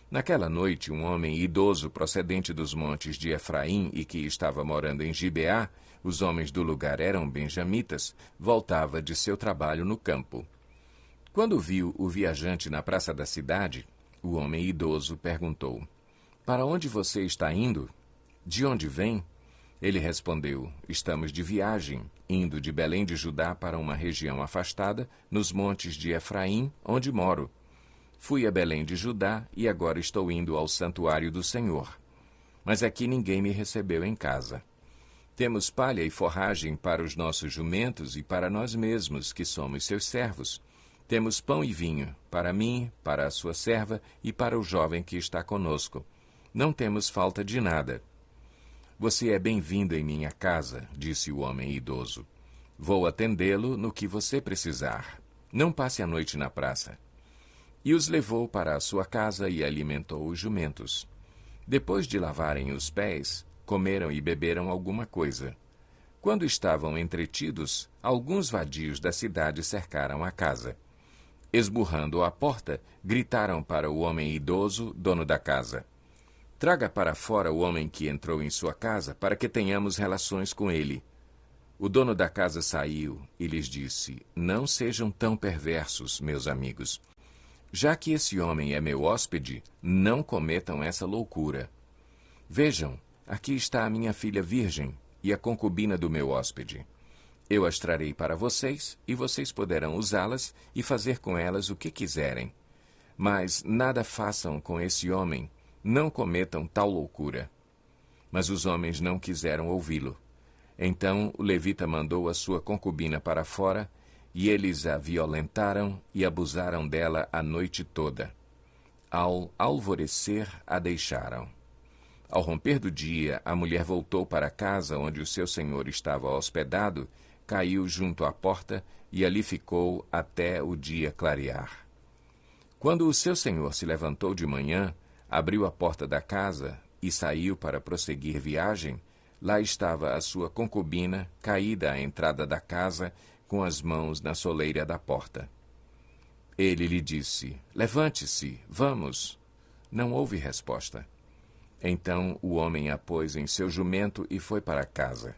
Naquela noite, um homem idoso procedente dos montes de Efraim e que estava morando em Gibeá, os homens do lugar eram benjamitas, voltava de seu trabalho no campo. Quando viu o viajante na praça da cidade, o homem idoso perguntou: "Para onde você está indo? De onde vem?" Ele respondeu: "Estamos de viagem, indo de Belém de Judá para uma região afastada, nos montes de Efraim, onde moro. Fui a Belém de Judá e agora estou indo ao santuário do Senhor. Mas aqui ninguém me recebeu em casa. Temos palha e forragem para os nossos jumentos e para nós mesmos, que somos seus servos. Temos pão e vinho, para mim, para a sua serva e para o jovem que está conosco. Não temos falta de nada." "Você é bem-vindo em minha casa", disse o homem idoso. "Vou atendê-lo no que você precisar. Não passe a noite na praça." E os levou para a sua casa e alimentou os jumentos. Depois de lavarem os pés, comeram e beberam alguma coisa. Quando estavam entretidos, alguns vadios da cidade cercaram a casa. Esburrando a porta, gritaram para o homem idoso, dono da casa: "Traga para fora o homem que entrou em sua casa, para que tenhamos relações com ele." O dono da casa saiu e lhes disse: "Não sejam tão perversos, meus amigos. Já que esse homem é meu hóspede, não cometam essa loucura. Vejam, aqui está a minha filha virgem e a concubina do meu hóspede. Eu as trarei para vocês, e vocês poderão usá-las e fazer com elas o que quiserem. Mas nada façam com esse homem, não cometam tal loucura." Mas os homens não quiseram ouvi-lo. Então o levita mandou a sua concubina para fora, e eles a violentaram e abusaram dela a noite toda. Ao alvorecer, a deixaram. Ao romper do dia, a mulher voltou para a casa onde o seu senhor estava hospedado, caiu junto à porta e ali ficou até o dia clarear. Quando o seu senhor se levantou de manhã, abriu a porta da casa e saiu para prosseguir viagem, lá estava a sua concubina, caída à entrada da casa, com as mãos na soleira da porta. Ele lhe disse: "Levante-se, vamos." Não houve resposta. Então o homem a pôs em seu jumento e foi para casa.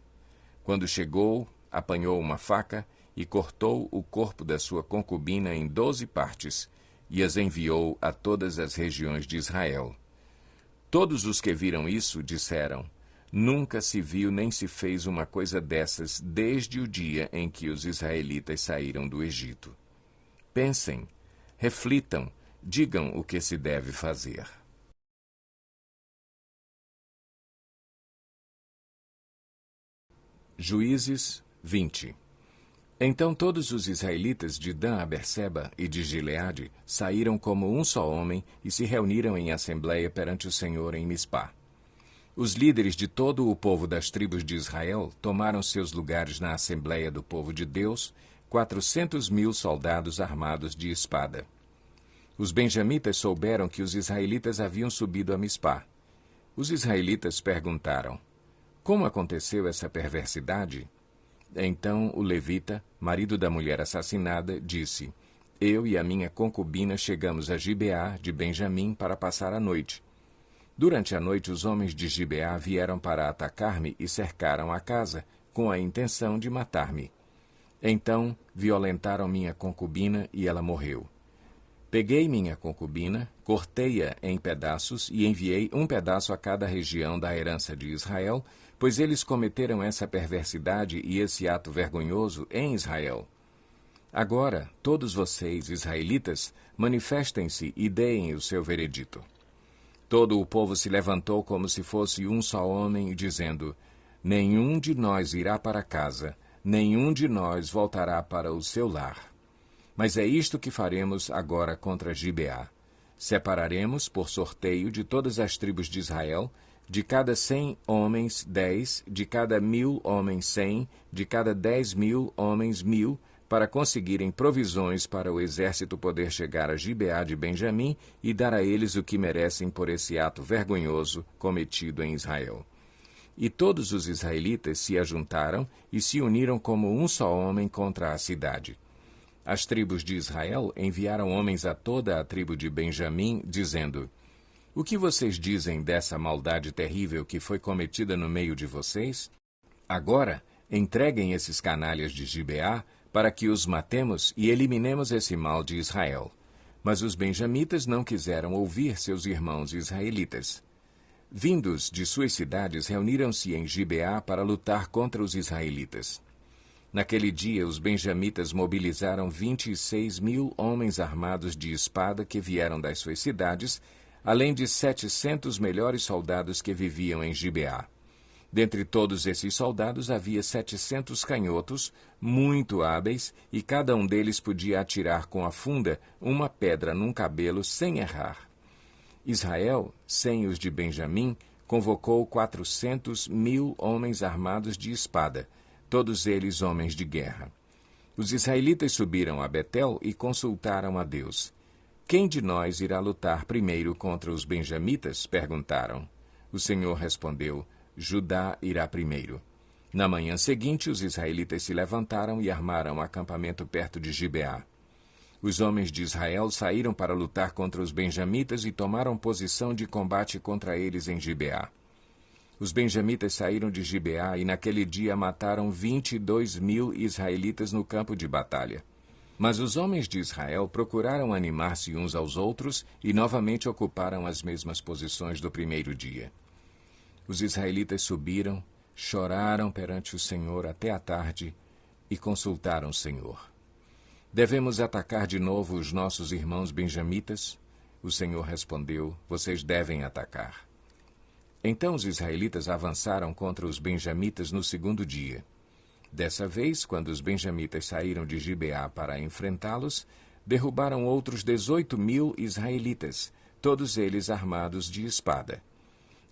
Quando chegou, apanhou uma faca e cortou o corpo da sua concubina em 12 partes, e as enviou a todas as regiões de Israel. Todos os que viram isso disseram: "Nunca se viu nem se fez uma coisa dessas desde o dia em que os israelitas saíram do Egito." Pensem, reflitam, digam o que se deve fazer. Juízes 20. Então todos os israelitas de Dan a Berseba e de Gileade saíram como um só homem e se reuniram em assembleia perante o Senhor em Mispá. Os líderes de todo o povo das tribos de Israel tomaram seus lugares na Assembleia do Povo de Deus, 400.000 soldados armados de espada. Os benjamitas souberam que os israelitas haviam subido a Mispá. Os israelitas perguntaram: "Como aconteceu essa perversidade?" Então o levita, marido da mulher assassinada, disse: "Eu e a minha concubina chegamos a Gibeá de Benjamim para passar a noite. Durante a noite, os homens de Gibeá vieram para atacar-me e cercaram a casa, com a intenção de matar-me. Então, violentaram minha concubina e ela morreu. Peguei minha concubina, cortei-a em pedaços e enviei um pedaço a cada região da herança de Israel, pois eles cometeram essa perversidade e esse ato vergonhoso em Israel. Agora, todos vocês, israelitas, manifestem-se e deem o seu veredito." Todo o povo se levantou como se fosse um só homem, dizendo: "Nenhum de nós irá para casa, nenhum de nós voltará para o seu lar. Mas é isto que faremos agora contra Gibeá. Separaremos, por sorteio, de todas as tribos de Israel, de cada 100 homens, 10, de cada 1.000 homens, 100, de cada 10.000 homens, 1.000, para conseguirem provisões para o exército poder chegar a Gibeá de Benjamim e dar a eles o que merecem por esse ato vergonhoso cometido em Israel." E todos os israelitas se ajuntaram e se uniram como um só homem contra a cidade. As tribos de Israel enviaram homens a toda a tribo de Benjamim, dizendo: O que vocês dizem dessa maldade terrível que foi cometida no meio de vocês? Agora, entreguem esses canalhas de Gibeá para que os matemos e eliminemos esse mal de Israel. Mas os benjamitas não quiseram ouvir seus irmãos israelitas. Vindos de suas cidades, reuniram-se em Gibeá para lutar contra os israelitas. Naquele dia, os benjamitas mobilizaram 26.000 homens armados de espada que vieram das suas cidades, além de 700 melhores soldados que viviam em Gibeá. Dentre todos esses soldados havia 700 canhotos, muito hábeis, e cada um deles podia atirar com a funda uma pedra num cabelo sem errar. Israel, sem os de Benjamim, convocou 400.000 homens armados de espada, todos eles homens de guerra. Os israelitas subiram a Betel e consultaram a Deus. Quem de nós irá lutar primeiro contra os benjamitas? Perguntaram. O Senhor respondeu, Judá irá primeiro. Na manhã seguinte, os israelitas se levantaram e armaram acampamento perto de Gibeá. Os homens de Israel saíram para lutar contra os benjamitas e tomaram posição de combate contra eles em Gibeá. Os benjamitas saíram de Gibeá e naquele dia mataram 22.000 israelitas no campo de batalha. Mas os homens de Israel procuraram animar-se uns aos outros e novamente ocuparam as mesmas posições do primeiro dia. Os israelitas subiram, choraram perante o Senhor até a tarde e consultaram o Senhor. Devemos atacar de novo os nossos irmãos benjamitas? O Senhor respondeu, vocês devem atacar. Então os israelitas avançaram contra os benjamitas no segundo dia. Dessa vez, quando os benjamitas saíram de Gibeá para enfrentá-los, derrubaram outros 18.000 israelitas, todos eles armados de espada.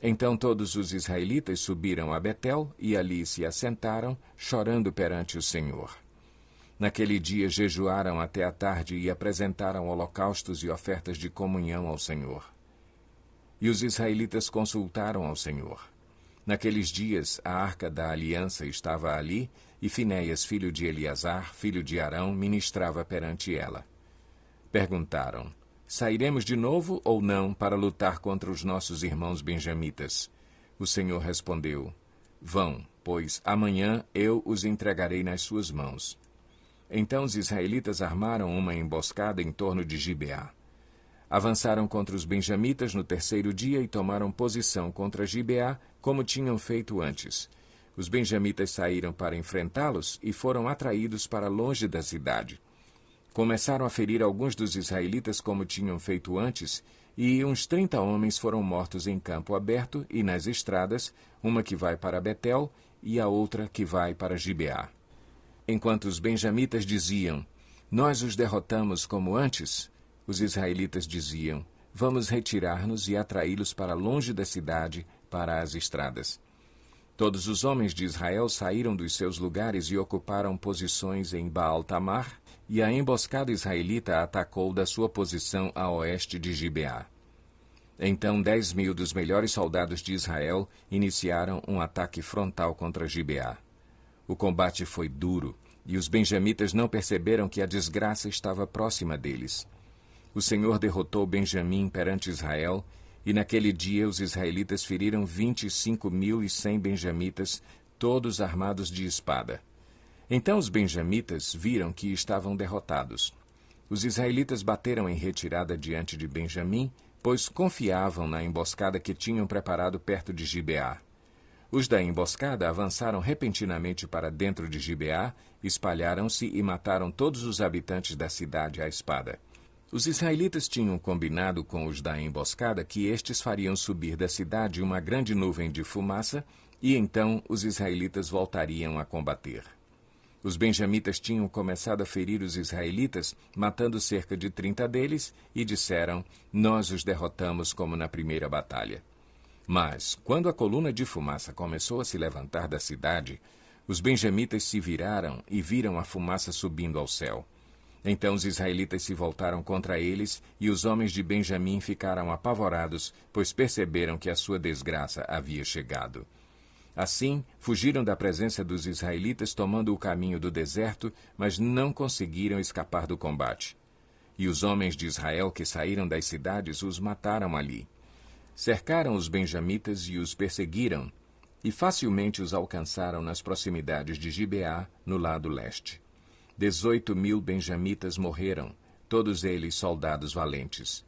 Então todos os israelitas subiram a Betel e ali se assentaram, chorando perante o Senhor. Naquele dia jejuaram até a tarde e apresentaram holocaustos e ofertas de comunhão ao Senhor. E os israelitas consultaram ao Senhor. Naqueles dias, a arca da aliança estava ali, e Finéias, filho de Eleazar, filho de Arão, ministrava perante ela. Perguntaram, sairemos de novo ou não para lutar contra os nossos irmãos benjamitas? O Senhor respondeu, vão, pois amanhã eu os entregarei nas suas mãos. Então os israelitas armaram uma emboscada em torno de Gibeá. Avançaram contra os benjamitas no terceiro dia e tomaram posição contra Gibeá, como tinham feito antes. Os benjamitas saíram para enfrentá-los e foram atraídos para longe da cidade. Começaram a ferir alguns dos israelitas como tinham feito antes, e uns 30 homens foram mortos em campo aberto e nas estradas, uma que vai para Betel e a outra que vai para Gibeá. Enquanto os benjamitas diziam, nós os derrotamos como antes, os israelitas diziam, vamos retirar-nos e atraí-los para longe da cidade, para as estradas. Todos os homens de Israel saíram dos seus lugares e ocuparam posições em Baal-Tamar, e a emboscada israelita atacou da sua posição a oeste de Gibeá. Então 10.000 dos melhores soldados de Israel iniciaram um ataque frontal contra Gibeá. O combate foi duro, e os benjamitas não perceberam que a desgraça estava próxima deles. O Senhor derrotou Benjamim perante Israel, e naquele dia os israelitas feriram 25.100 benjamitas, todos armados de espada. Então os benjamitas viram que estavam derrotados. Os israelitas bateram em retirada diante de Benjamim, pois confiavam na emboscada que tinham preparado perto de Gibeá. Os da emboscada avançaram repentinamente para dentro de Gibeá, espalharam-se e mataram todos os habitantes da cidade à espada. Os israelitas tinham combinado com os da emboscada que estes fariam subir da cidade uma grande nuvem de fumaça, e então os israelitas voltariam a combater. Os benjamitas tinham começado a ferir os israelitas, matando cerca de 30 deles, e disseram, nós os derrotamos como na primeira batalha. Mas, quando a coluna de fumaça começou a se levantar da cidade, os benjamitas se viraram e viram a fumaça subindo ao céu. Então os israelitas se voltaram contra eles, e os homens de Benjamim ficaram apavorados, pois perceberam que a sua desgraça havia chegado. Assim, fugiram da presença dos israelitas, tomando o caminho do deserto, mas não conseguiram escapar do combate. E os homens de Israel que saíram das cidades os mataram ali. Cercaram os benjamitas e os perseguiram, e facilmente os alcançaram nas proximidades de Gibeá, no lado leste. 18.000 benjamitas morreram, todos eles soldados valentes.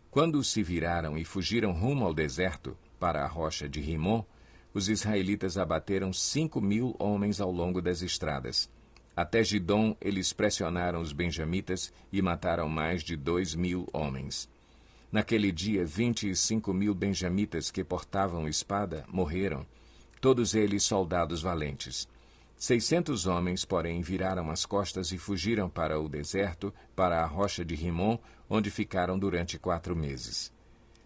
Quando se viraram e fugiram rumo ao deserto, para a rocha de Rimon, os israelitas abateram 5.000 homens ao longo das estradas. Até Gidom eles pressionaram os benjamitas e mataram mais de 2.000 homens. Naquele dia, 25.000 benjamitas que portavam espada morreram, todos eles soldados valentes. 600 homens, porém, viraram as costas e fugiram para o deserto, para a rocha de Rimon, onde ficaram durante 4 meses.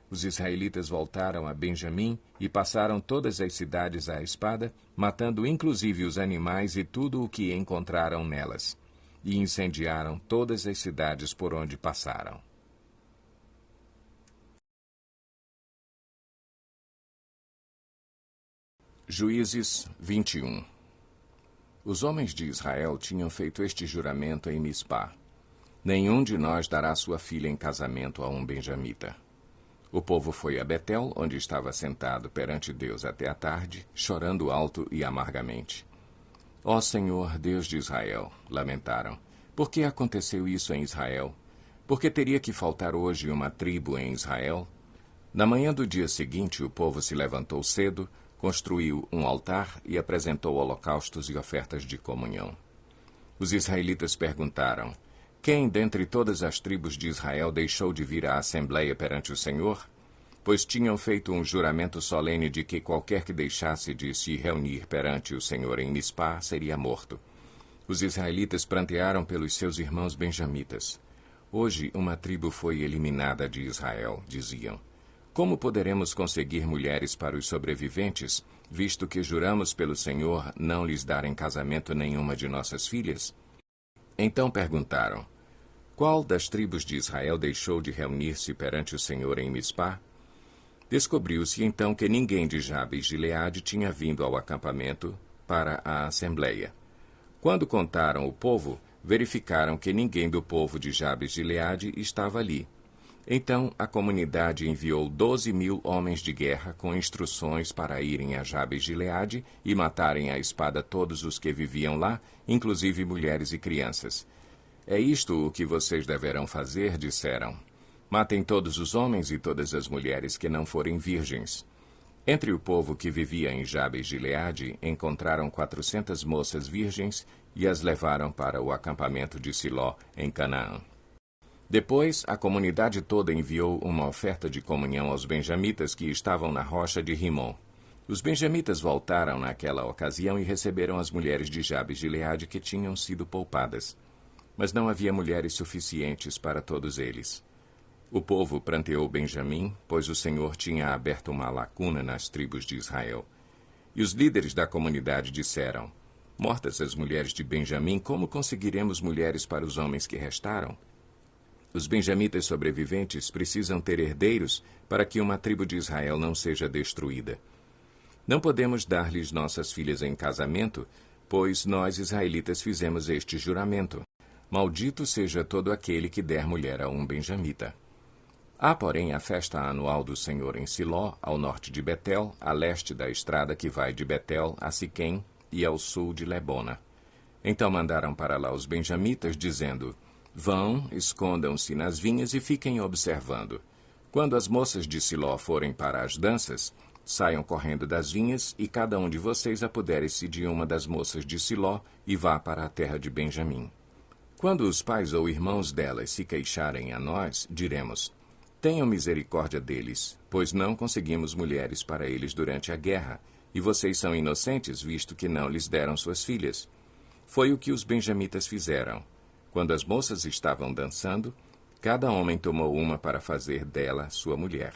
Os israelitas voltaram a Benjamim e passaram todas as cidades à espada, matando inclusive os animais e tudo o que encontraram nelas, e incendiaram todas as cidades por onde passaram. Juízes 21. Os homens de Israel tinham feito este juramento em Mispá: nenhum de nós dará sua filha em casamento a um benjamita. O povo foi a Betel, onde estava sentado perante Deus até a tarde, chorando alto e amargamente. Ó Senhor, Deus de Israel, lamentaram, por que aconteceu isso em Israel? Por que teria que faltar hoje uma tribo em Israel? Na manhã do dia seguinte, o povo se levantou cedo, construiu um altar e apresentou holocaustos e ofertas de comunhão. Os israelitas perguntaram: quem dentre todas as tribos de Israel deixou de vir à assembleia perante o Senhor? Pois tinham feito um juramento solene de que qualquer que deixasse de se reunir perante o Senhor em Mispá seria morto. Os israelitas prantearam pelos seus irmãos benjamitas. Hoje uma tribo foi eliminada de Israel, diziam. Como poderemos conseguir mulheres para os sobreviventes, visto que juramos pelo Senhor não lhes dar em casamento nenhuma de nossas filhas? Então perguntaram: qual das tribos de Israel deixou de reunir-se perante o Senhor em Mispá? Descobriu-se então que ninguém de Jabes e Gileade tinha vindo ao acampamento para a assembleia. Quando contaram o povo, verificaram que ninguém do povo de Jabes e Gileade estava ali. Então a comunidade enviou 12.000 homens de guerra com instruções para irem a Jabes de Gileade e matarem à espada todos os que viviam lá, inclusive mulheres e crianças. É isto o que vocês deverão fazer, disseram. Matem todos os homens e todas as mulheres que não forem virgens. Entre o povo que vivia em Jabes de Gileade, encontraram 400 moças virgens e as levaram para o acampamento de Siló, em Canaã. Depois, a comunidade toda enviou uma oferta de comunhão aos benjamitas que estavam na rocha de Rimon. Os benjamitas voltaram naquela ocasião e receberam as mulheres de Jabes de Gileade que tinham sido poupadas. Mas não havia mulheres suficientes para todos eles. O povo pranteou Benjamim, pois o Senhor tinha aberto uma lacuna nas tribos de Israel. E os líderes da comunidade disseram: mortas as mulheres de Benjamim, como conseguiremos mulheres para os homens que restaram? Os benjamitas sobreviventes precisam ter herdeiros para que uma tribo de Israel não seja destruída. Não podemos dar-lhes nossas filhas em casamento, pois nós israelitas fizemos este juramento: maldito seja todo aquele que der mulher a um benjamita. Há, porém, a festa anual do Senhor em Siló, ao norte de Betel, a leste da estrada que vai de Betel a Siquém e ao sul de Lebona. Então mandaram para lá os benjamitas, dizendo: vão, escondam-se nas vinhas e fiquem observando. Quando as moças de Siló forem para as danças, saiam correndo das vinhas, e cada um de vocês apodere-se de uma das moças de Siló e vá para a terra de Benjamim. Quando os pais ou irmãos delas se queixarem a nós, diremos: tenham misericórdia deles, pois não conseguimos mulheres para eles durante a guerra, e vocês são inocentes, visto que não lhes deram suas filhas. Foi o que os benjamitas fizeram. Quando as moças estavam dançando, cada homem tomou uma para fazer dela sua mulher.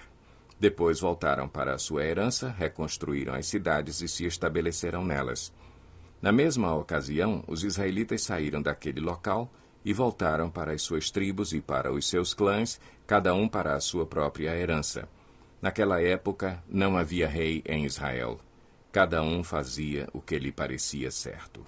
Depois voltaram para a sua herança, reconstruíram as cidades e se estabeleceram nelas. Na mesma ocasião, os israelitas saíram daquele local e voltaram para as suas tribos e para os seus clãs, cada um para a sua própria herança. Naquela época, não havia rei em Israel. Cada um fazia o que lhe parecia certo.